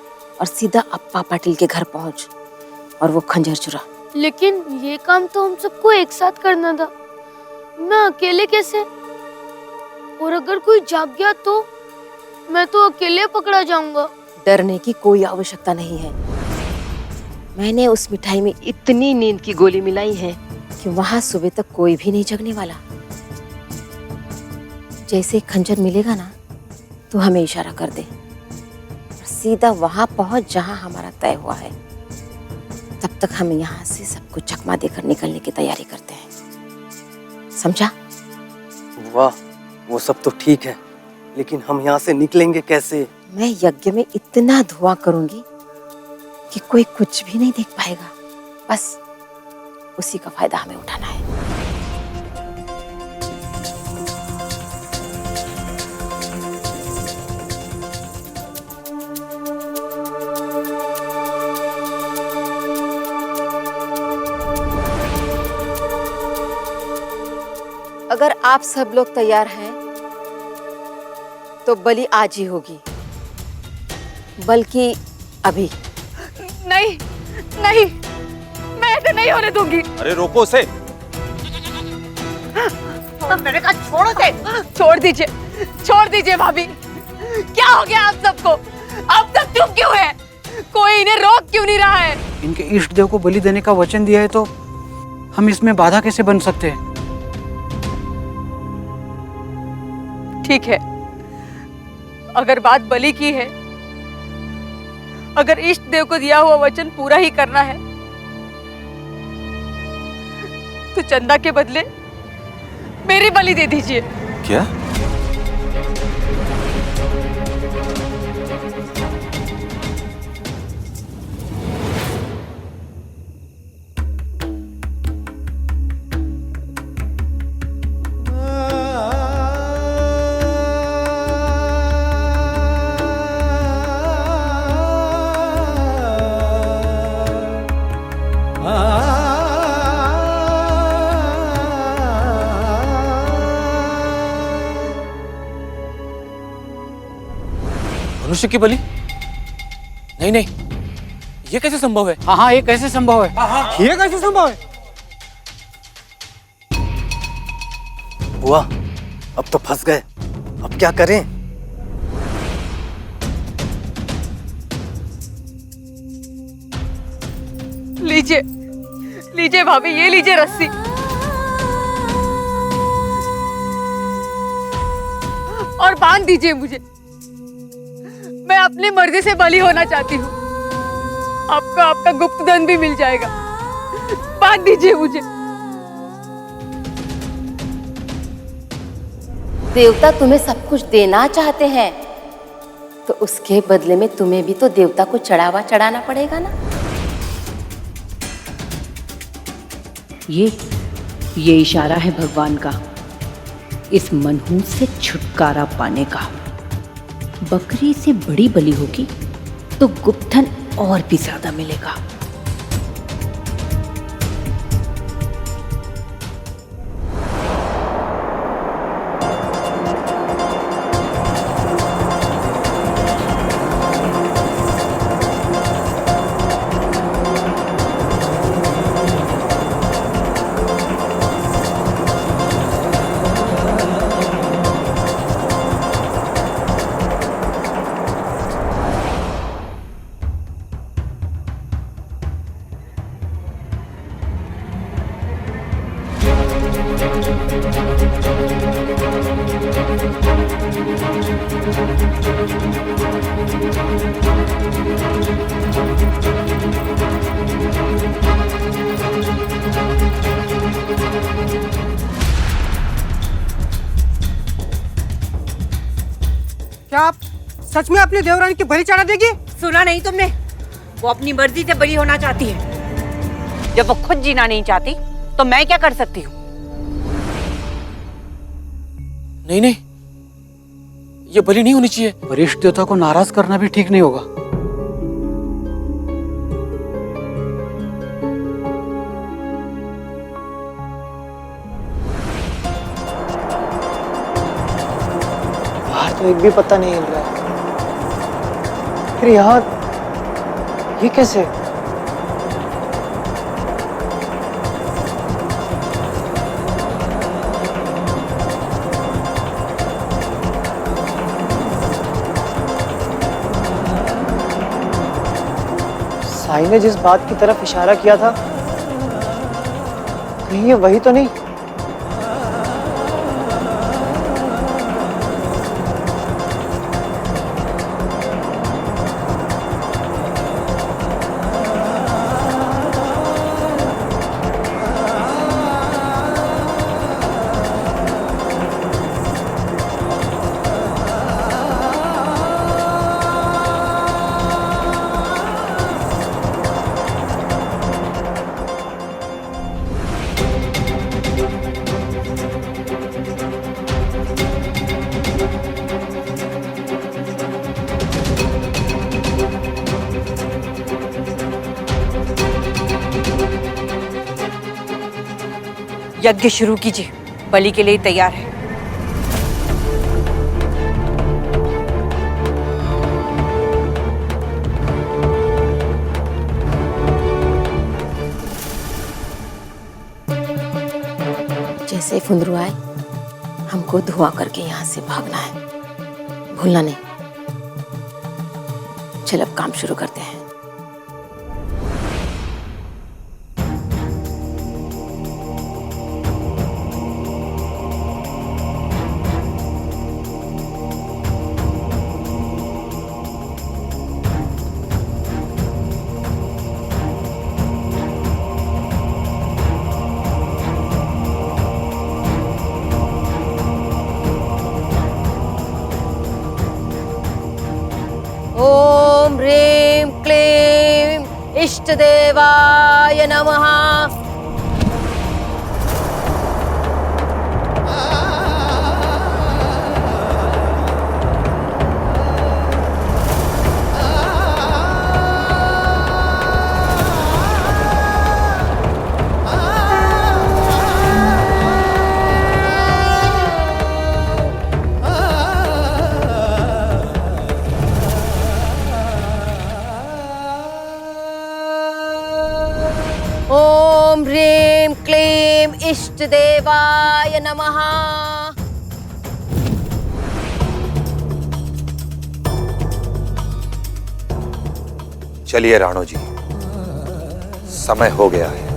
और सीधा अप्पा पाटिल के घर पहुंच और वो खंजर चुरा। लेकिन ये काम तो हम सबको एक साथ करना था, मैं अकेले कैसे? और अगर कोई जाग गया तो मैं तो अकेले पकड़ा जाऊंगा। डरने की कोई आवश्यकता नहीं है। मैंने उस मिठाई में इतनी नींद की गोली मिलाई है कि वहां सुबह तक कोई भी नहीं जगने वाला। जैसे खंजर मिलेगा ना तो हमें इशारा कर दे और सीधा वहां पहुंच जहां हमारा तय हुआ है। तब तक हम यहाँ से सबको चकमा देकर निकलने की तैयारी करते हैं, समझा? वाह, वो सब तो ठीक है, लेकिन हम यहाँ से निकलेंगे कैसे? मैं यज्ञ में इतना धुआं करूंगी कि कोई कुछ भी नहीं देख पाएगा। बस उसी का फायदा हमें उठाना है। अगर आप सब लोग तैयार हैं तो बलि आज ही होगी, बल्कि अभी। नहीं नहीं, मैं ऐसे नहीं होने दूंगी। अरे रोको उसे। मैंने कहा छोड़ो से। छोड़ दीजिए भाभी। क्या हो गया आप सबको? अब तक चुप क्यों है? कोई इन्हें रोक क्यों नहीं रहा है? इनके इष्ट देव को बलि देने का वचन दिया है तो हम इसमें बाधा कैसे बन सकते हैं? ठीक है, अगर बात बलि की है, अगर इष्ट देव को दिया हुआ वचन पूरा ही करना है तो चंदा के बदले मेरी बलि दे दीजिए। क्या? मनुष्य की बलि? नहीं नहीं, ये कैसे संभव है? हाँ, ये कैसे संभव है? ये कैसे संभव है? बुआ, अब तो फंस गए। अब क्या करें? लीजिए भाभी, ये लीजिए रस्सी। और बांध दीजिए मुझे। मैं अपनी मर्जी से बलि होना चाहती हूँ। आपको आपका गुप्त धन भी मिल जाएगा। बांध दीजिए मुझे। देवता तुम्हें सब कुछ देना चाहते हैं तो उसके बदले में तुम्हें भी तो देवता को चढ़ावा चढ़ाना पड़ेगा ना। ये इशारा है भगवान का, इस मनहूस से छुटकारा पाने का। बकरी से बड़ी बलि होगी तो गुप्तधन और भी ज्यादा मिलेगा। क्या आप सच में अपनी देवरानी की बलि चढ़ा देगी? सुना नहीं तुमने? वो अपनी मर्जी से बलि होना चाहती है। जब वो खुद जीना नहीं चाहती तो मैं क्या कर सकती हूँ? नहीं नहीं, ये बलि नहीं होनी चाहिए। वरिष्ठ देवता को नाराज करना भी ठीक नहीं होगा। बाहर तो एक भी पता नहीं हिल रहा है, फिर यहाँ ये कैसे? साई ने जिस बात की तरफ इशारा किया था, कहीं ये वही तो नहीं? यज्ञ शुरू कीजिए, बलि के लिए तैयार है। जैसे ही फुंदरू आए, हमको धुआं करके यहाँ से भागना है, भूलना नहीं। चल अब काम शुरू करते हैं। ओम ह्रीं क्लीं इष्टदेवाय नमः। ओम ह्रीं क्लीं इष्टदेवाय नमः। चलिए राणो जी, समय हो गया है।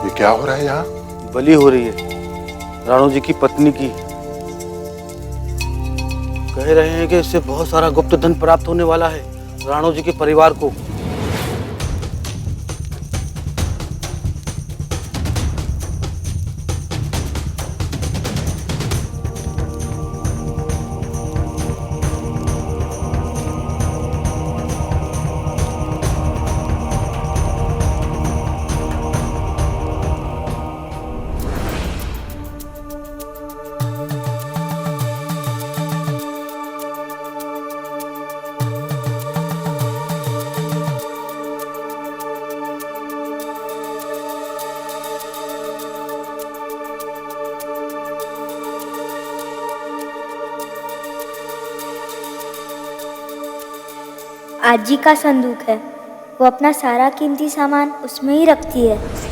ये क्या हो रहा है यहाँ? बलि हो रही है राणो जी की पत्नी की। कह रहे हैं कि इससे बहुत सारा गुप्त धन प्राप्त होने वाला है राणो जी के परिवार को। आजी का संदूक है, वो अपना सारा कीमती सामान उसमें ही रखती है।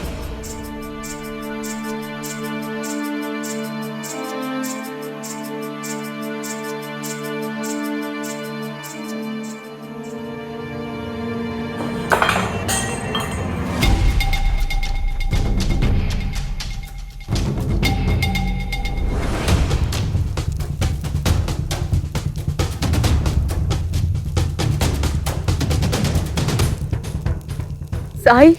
साई,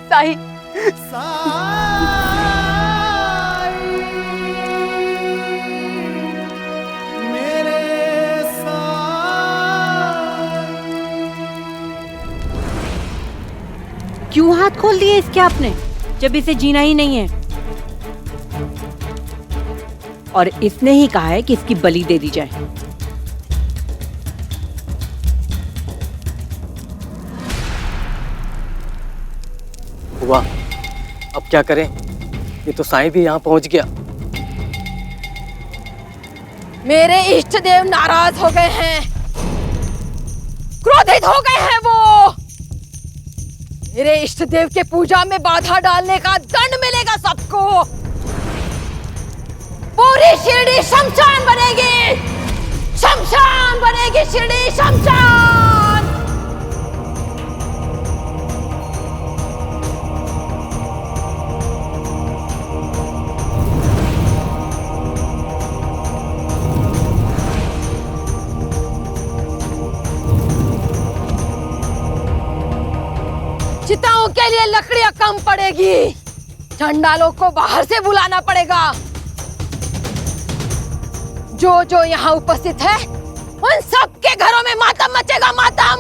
साई, क्यों हाथ खोल दिए इसके आपने, जब इसे जीना ही नहीं है? और इसने ही कहा है कि इसकी बलि दे दी जाए। हुआ, अब क्या करें? ये तो साईं भी यहाँ पहुंच गया। मेरे इष्ट देव नाराज हो गए हैं, क्रोधित हो गए हैं। वो मेरे इष्ट देव के पूजा में बाधा डालने का दंड मिलेगा सबको। पूरी शिरडी शमशान बनेगी, शमशान बनेगी शिरडी, शमशान। चिताओं के लिए लकड़ियां कम पड़ेगी, चंडालों को बाहर से बुलाना पड़ेगा। जो जो यहाँ उपस्थित है उन सब के घरों में मातम मचेगा, मातम।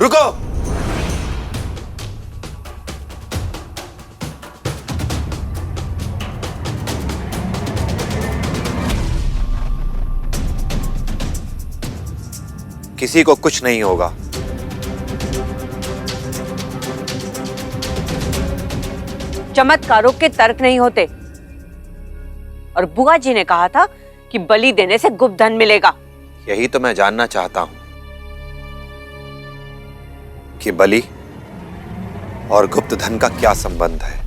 रुको, किसी को कुछ नहीं होगा। चमत्कारों के तर्क नहीं होते। और बुआ जी ने कहा था कि बलि देने से गुप्त धन मिलेगा। यही तो मैं जानना चाहता हूं कि बलि और गुप्त धन का क्या संबंध है।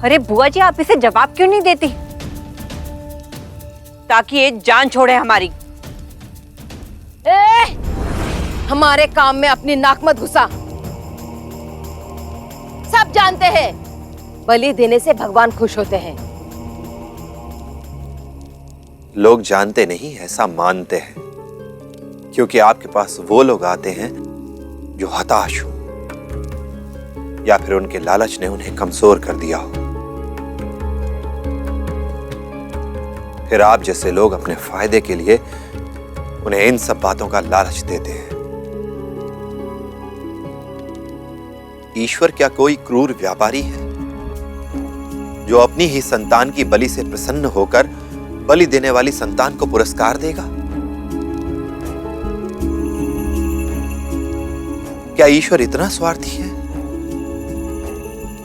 अरे बुआ जी, आप इसे जवाब क्यों नहीं देती ताकि ये जान छोड़े हमारी? हमारे काम में अपनी नाक मत घुसा। सब जानते हैं बलि देने से भगवान खुश होते हैं। लोग जानते नहीं, ऐसा मानते हैं, क्योंकि आपके पास वो लोग आते हैं जो हताश हो या फिर उनके लालच ने उन्हें कमजोर कर दिया हो। फिर आप जैसे लोग अपने फायदे के लिए उन्हें इन सब बातों का लालच देते हैं। ईश्वर क्या कोई क्रूर व्यापारी है जो अपनी ही संतान की बलि से प्रसन्न होकर बलि देने वाली संतान को पुरस्कार देगा? क्या ईश्वर इतना स्वार्थी है?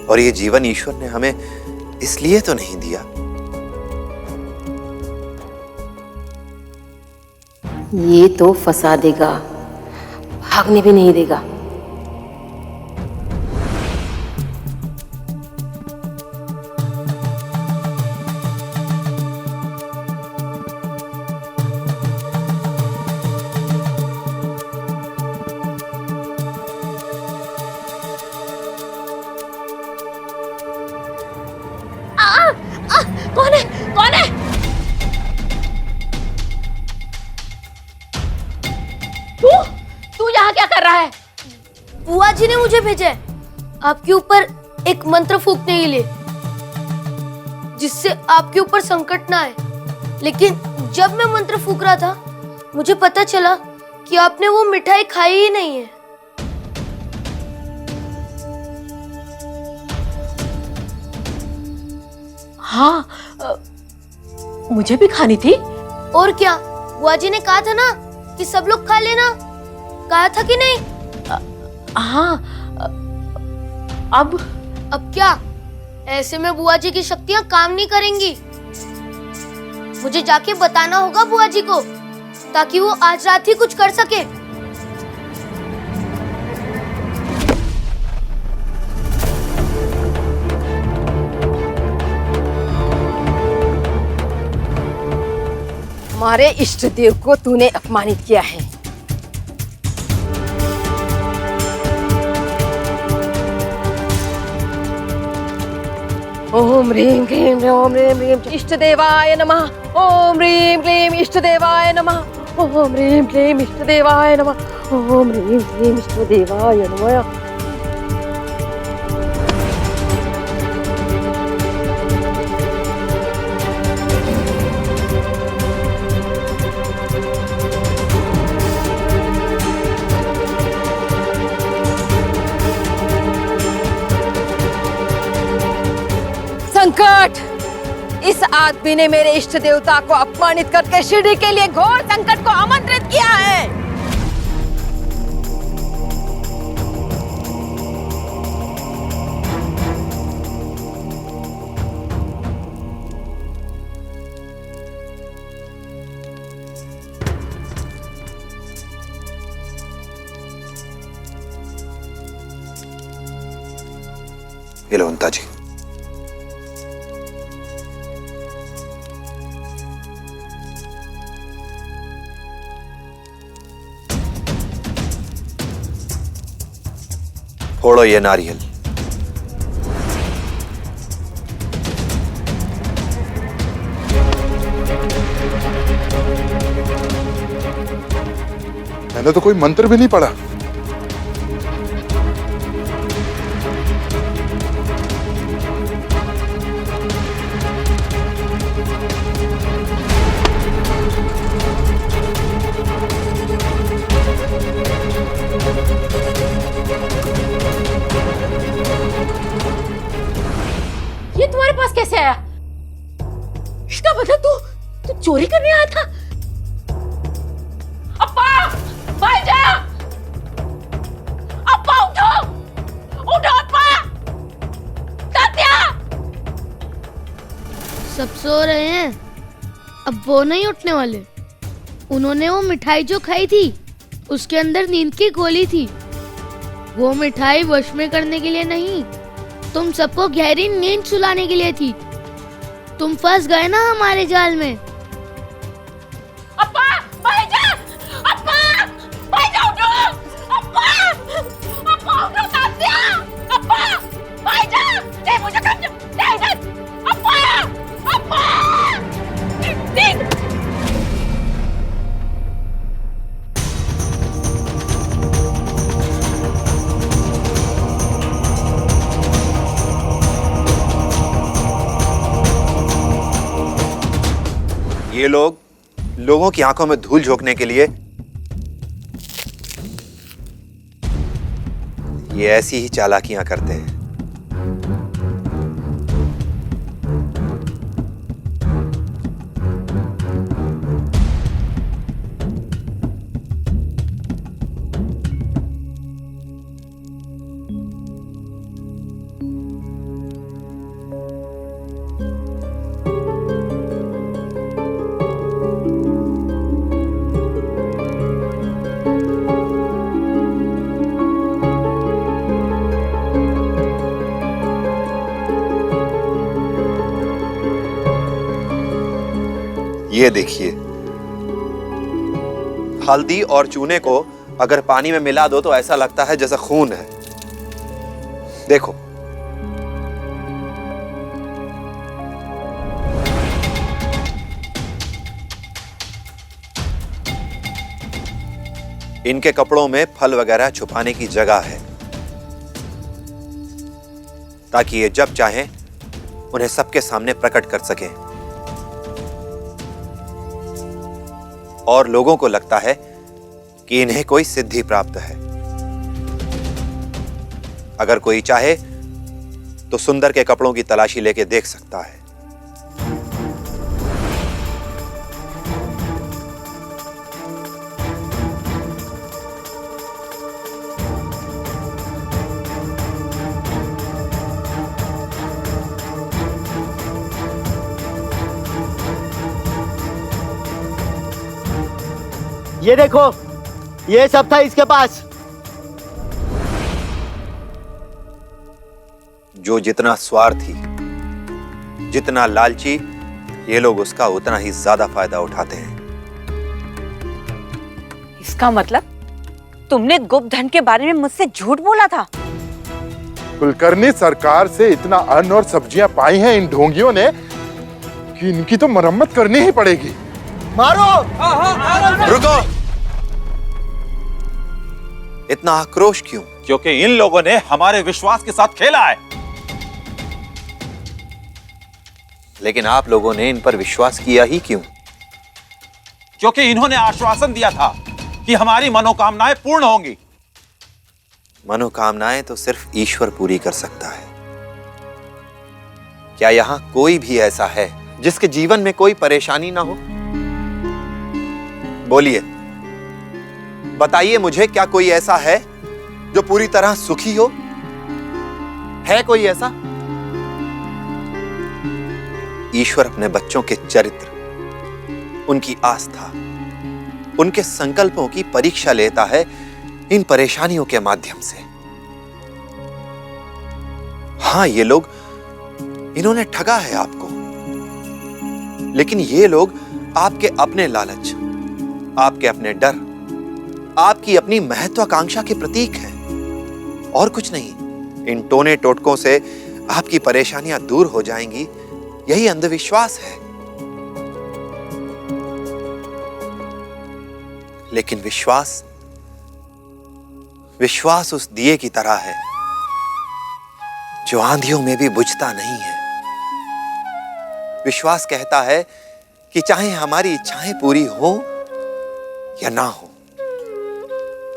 और ये जीवन ईश्वर ने हमें इसलिए तो नहीं दिया। ये तो फंसा देगा, भागने भी नहीं देगा। कौन है? कौन है? तू यहाँ क्या कर रहा है? बुआ जी ने मुझे भेजा है आपके ऊपर एक मंत्र फूंकने के लिए, जिससे आपके ऊपर संकट ना आए। लेकिन जब मैं मंत्र फूंक रहा था, मुझे पता चला कि आपने वो मिठाई खाई ही नहीं है। हाँ, मुझे भी खानी थी। और क्या, बुआ जी ने कहा था ना कि सब लोग खा लेना, कहा था कि नहीं? हाँ, अब क्या? ऐसे में बुआ जी की शक्तियां काम नहीं करेंगी। मुझे जाके बताना होगा बुआ जी को, ताकि वो आज रात ही कुछ कर सके। हमारे इष्ट देव को तूने अपमानित किया है। ओम ह्रीं क्लीं ओम ह्रीं क्लीं इष्ट देवाय नमः। ओम ह्रीं क्लीं इष्ट देवाय नमः। ओम ह्रीं क्लीं इष्ट देवाय नमः। ओम ह्रीं क्लीं इष्ट देवाय नमः। संकट! इस आदमी ने मेरे इष्ट देवता को अपमानित करके शिरडी के लिए घोर संकट को आमंत्रित किया है। ये लो अंता जी। फोड़ो ये नारियल। मैंने तो कोई मंत्र भी नहीं पढ़ा। ये तुम्हारे पास कैसे आया? इसका मतलब तू चोरी करने आया था? अप्पा! भाईजा! अप्पा उठो! उठो अप्पा! तात्या! सब सो रहे हैं, अब वो नहीं उठने वाले। उन्होंने वो मिठाई जो खाई थी, उसके अंदर नींद की गोली थी। वो मिठाई वश में करने के लिए नहीं, तुम सबको गहरी नींद सुलाने के लिए थी। तुम फंस गए ना हमारे जाल में। अप्पा, भाईजान! अप्पा! भाईजान उठो! अप्पा! अप्पा उठो तात्या! अप्पा! भाईजान! दे मुझे कंजू! दे इधर! अप्पा! अप्पा! दे! ये लोग लोगों की आंखों में धूल झोंकने के लिए ये ऐसी ही चालाकियां करते हैं। ये देखिए, हल्दी और चूने को अगर पानी में मिला दो तो ऐसा लगता है जैसा खून है। देखो, इनके कपड़ों में फल वगैरह छुपाने की जगह है ताकि ये जब चाहें उन्हें सबके सामने प्रकट कर सकें और लोगों को लगता है कि इन्हें कोई सिद्धि प्राप्त है। अगर कोई चाहे तो सुंदर के कपड़ों की तलाशी लेके देख सकता है। ये देखो, ये सब था इसके पास। जो जितना स्वार्थी, जितना लालची, ये लोग उसका उतना ही ज्यादा फायदा उठाते हैं। इसका मतलब तुमने गुप्त धन के बारे में मुझसे झूठ बोला था? कुलकर्णी सरकार से इतना अन्न और सब्जियां पाई हैं इन ढोंगियों ने कि इनकी तो मरम्मत करनी ही पड़ेगी। मारो! रुको! इतना आक्रोश क्यों? क्योंकि इन लोगों ने हमारे विश्वास के साथ खेला है। लेकिन आप लोगों ने इन पर विश्वास किया ही क्यों? क्योंकि इन्होंने आश्वासन दिया था कि हमारी मनोकामनाएं पूर्ण होंगी। मनोकामनाएं तो सिर्फ ईश्वर पूरी कर सकता है। क्या यहां कोई भी ऐसा है जिसके जीवन में कोई परेशानी ना हो? बोलिए, बताइए मुझे, क्या कोई ऐसा है जो पूरी तरह सुखी हो? है कोई ऐसा? ईश्वर अपने बच्चों के चरित्र, उनकी आस्था, उनके संकल्पों की परीक्षा लेता है इन परेशानियों के माध्यम से। हां, ये लोग, इन्होंने ठगा है आपको, लेकिन ये लोग आपके अपने लालच, आपके अपने डर, आपकी अपनी महत्वाकांक्षा के प्रतीक हैं और कुछ नहीं। इन टोने टोटकों से आपकी परेशानियां दूर हो जाएंगी, यही अंधविश्वास है। लेकिन विश्वास, विश्वास उस दिए की तरह है जो आंधियों में भी बुझता नहीं है। विश्वास कहता है कि चाहे हमारी इच्छाएं पूरी हो या ना हो,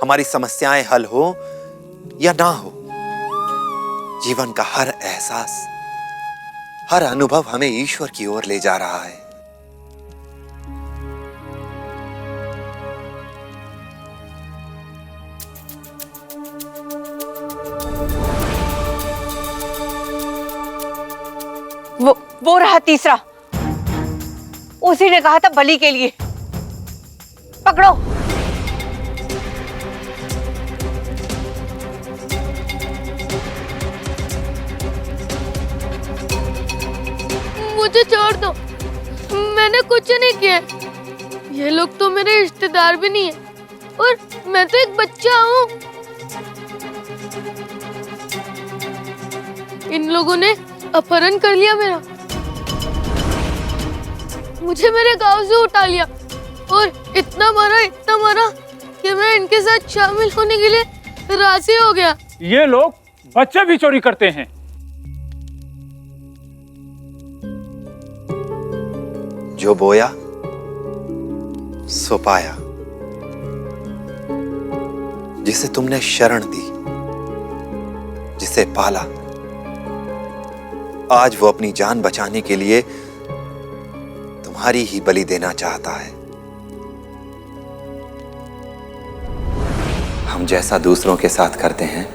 हमारी समस्याएं हल हो या ना हो, जीवन का हर एहसास, हर अनुभव हमें ईश्वर की ओर ले जा रहा है। वो रहा तीसरा, उसी ने कहा था बलि के लिए। पकड़ो। मुझे छोड़ दो, मैंने कुछ नहीं किया। ये लोग तो मेरे रिश्तेदार भी नहीं है और मैं तो एक बच्चा हूँ। इन लोगों ने अपहरण कर लिया मेरा, मुझे मेरे गांव से उठा लिया और इतना मारा कि मैं इनके साथ शामिल होने के लिए राजी हो गया। ये लोग बच्चे भी चोरी करते हैं। जो बोया सो पाया। जिसे तुमने शरण दी, जिसे पाला, आज वो अपनी जान बचाने के लिए तुम्हारी ही बलि देना चाहता है। हम जैसा दूसरों के साथ करते हैं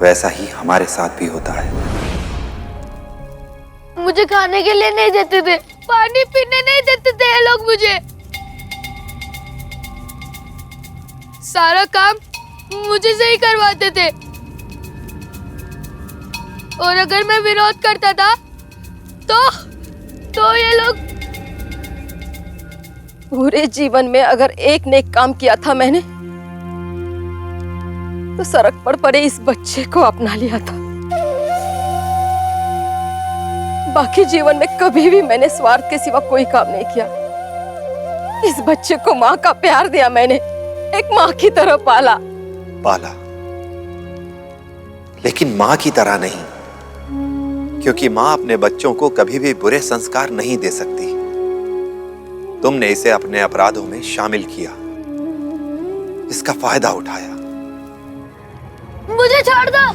वैसा ही हमारे साथ भी होता है। मुझे खाने के लिए नहीं देते थे, पानी पीने नहीं देते थे ये लोग मुझे। सारा काम मुझे से ही करवाते थे और अगर मैं विरोध करता था तो ये लोग। पूरे जीवन में अगर एक नेक काम किया था मैंने तो सड़क पर पड़े इस बच्चे को अपना लिया था। बाकी जीवन में कभी भी मैंने स्वार्थ के सिवा कोई काम नहीं किया। इस बच्चे को माँ का प्यार दिया मैंने, एक माँ की तरह पाला। लेकिन माँ की तरह नहीं, क्योंकि माँ अपने बच्चों को कभी भी बुरे संस्कार नहीं दे सकती। तुमने इसे अपने अपराधों में शामिल किया, इसका फायदा उठाया। मुझे छोड़ दो।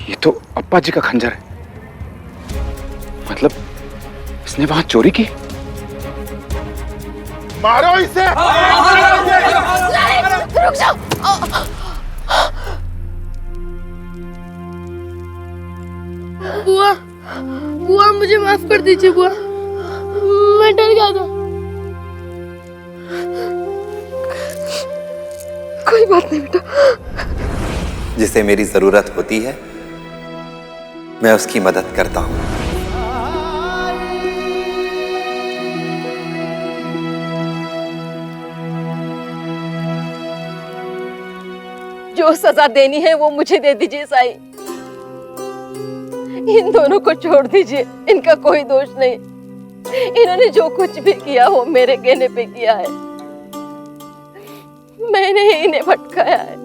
ये तो अप्पा जी का खंजर है। मतलब इसने वहां चोरी की। मारो इसे! रुक जाओ। बुआ मुझे माफ कर दीजिए बुआ, मैं डर गया था। कोई बात नहीं बेटा। जिसे मेरी जरूरत होती है मैं उसकी मदद करता हूं। जो सजा देनी है वो मुझे दे दीजिए साईं। इन दोनों को छोड़ दीजिए, इनका कोई दोष नहीं। इन्होंने जो कुछ भी किया वो मेरे कहने पे किया है, मैंने ही इन्हें भटकाया है।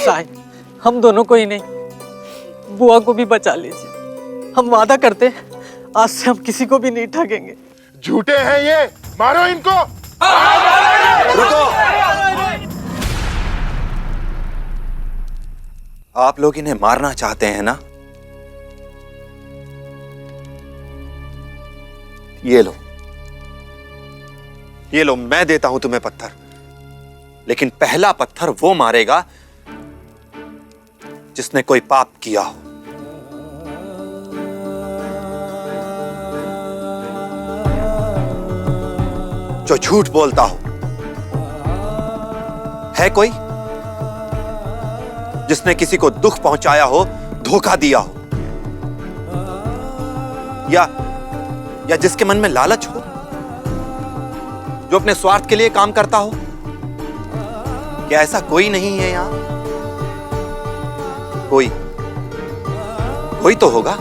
साईं, हम दोनों को ही नहीं, बुआ को भी बचा लीजिए। हम वादा करते हैं आज से हम किसी को भी नहीं ठगेंगे। झूठे हैं ये, मारो इनको। रुको, आप लोग इन्हें मारना चाहते हैं ना? ये लो, मैं देता हूं तुम्हें पत्थर, लेकिन पहला पत्थर वो मारेगा जिसने कोई पाप किया हो। जो झूठ बोलता हो। है कोई जिसने किसी को दुख पहुंचाया हो, धोखा दिया हो, या जिसके मन में लालच हो, जो अपने स्वार्थ के लिए काम करता हो? क्या ऐसा कोई नहीं है यहां? कोई तो होगा।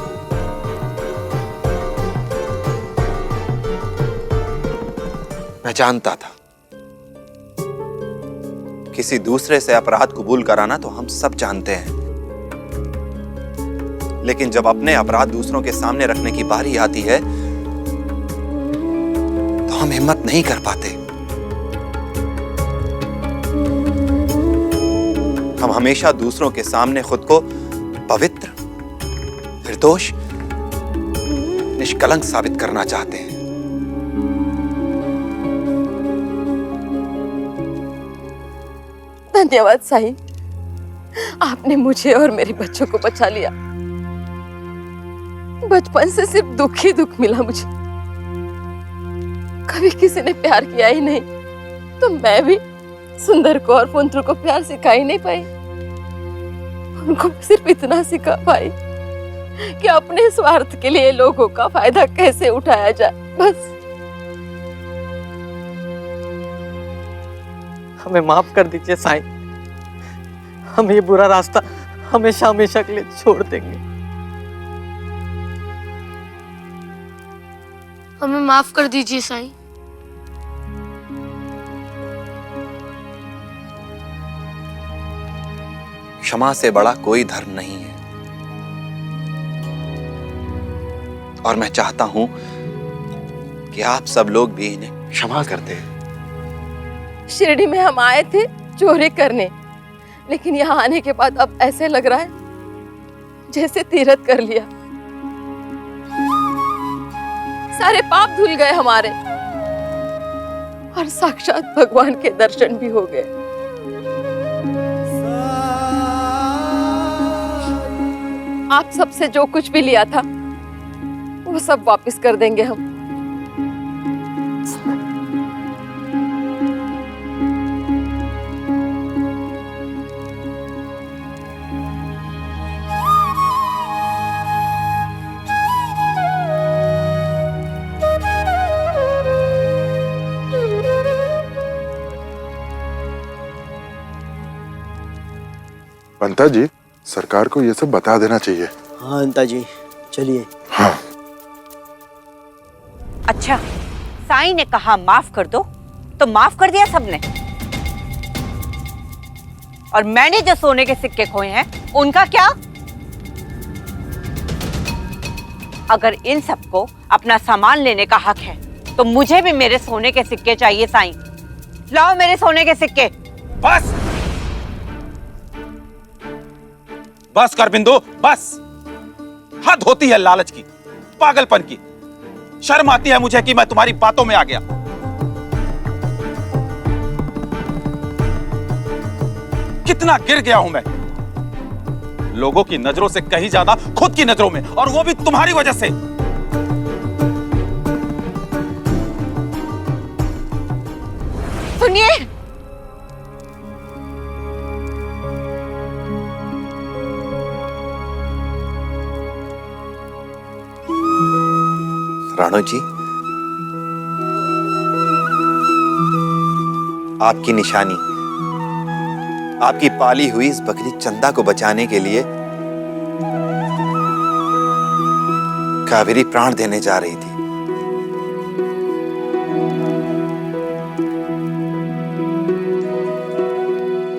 मैं जानता था किसी दूसरे से अपराध कबूल कराना तो हम सब जानते हैं, लेकिन जब अपने अपराध दूसरों के सामने रखने की बारी आती है तो हम हिम्मत नहीं कर पाते। हम हमेशा दूसरों के सामने खुद को पवित्र, निर्दोष, निष्कलंक साबित करना चाहते हैं। धन्यवाद साईं, आपने मुझे और मेरे बच्चों को बचा लिया। बचपन से सिर्फ दुख ही दुख मिला मुझे। कभी किसी ने प्यार किया ही नहीं, तो मैं भी सुंदर को और पुंत्र को प्यार सिखा ही नहीं पाई। उनको सिर्फ इतना सिखा पाई कि अपने स्वार्थ के लिए लोगों का फायदा कैसे उठाया जाए, बस। हमें माफ कर दीजिए साईं। हम ये बुरा रास्ता हमेशा हमेशा के लिए छोड़ देंगे। हमें माफ कर दीजिए साईं। क्षमा से बड़ा कोई धर्म नहीं है, और मैं चाहता हूं कि आप सब लोग भी इन्हें क्षमा कर दें। शिरडी में हम आए थे चोरी करने, लेकिन यहाँ आने के बाद अब ऐसे लग रहा है जैसे तीरथ कर लिया। सारे पाप धुल गए हमारे, और साक्षात भगवान के दर्शन भी हो गए। आप सबसे जो कुछ भी लिया था वो सब वापस कर देंगे हम। पंता जी, सरकार को ये सब बता देना चाहिए। हाँ अंता जी, चलिए। हाँ। अच्छा, साईं ने कहा माफ कर दो, तो माफ कर दिया सबने। और मैंने जो सोने के सिक्के खोए हैं, उनका क्या? अगर इन सबको अपना सामान लेने का हक है, तो मुझे भी मेरे सोने के सिक्के चाहिए साईं। लाओ मेरे सोने के सिक्के। बस बस कर बिंदु, बस। हद होती है लालच की, पागलपन की। शर्म आती है मुझे कि मैं तुम्हारी बातों में आ गया। कितना गिर गया हूं मैं, लोगों की नजरों से कहीं ज्यादा खुद की नजरों में, और वो भी तुम्हारी वजह से। सुनिए, राणो जी, आपकी निशानी, आपकी पाली हुई इस बकरी चंदा को बचाने के लिए कावेरी प्राण देने जा रही थी।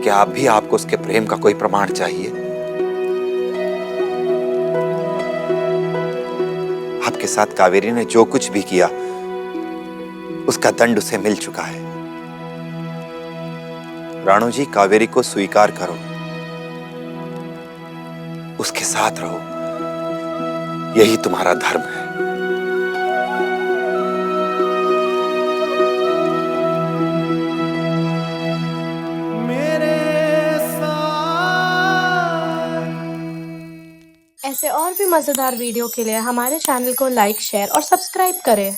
क्या आप भी, आपको उसके प्रेम का कोई प्रमाण चाहिए? आपके साथ कावेरी ने जो कुछ भी किया, उसका दंड उसे मिल चुका है। राणो जी, कावेरी को स्वीकार करो, उसके साथ रहो, यही तुम्हारा धर्म है। ऐसे और भी मजेदार वीडियो के लिए हमारे चैनल को लाइक, शेयर और सब्सक्राइब करें।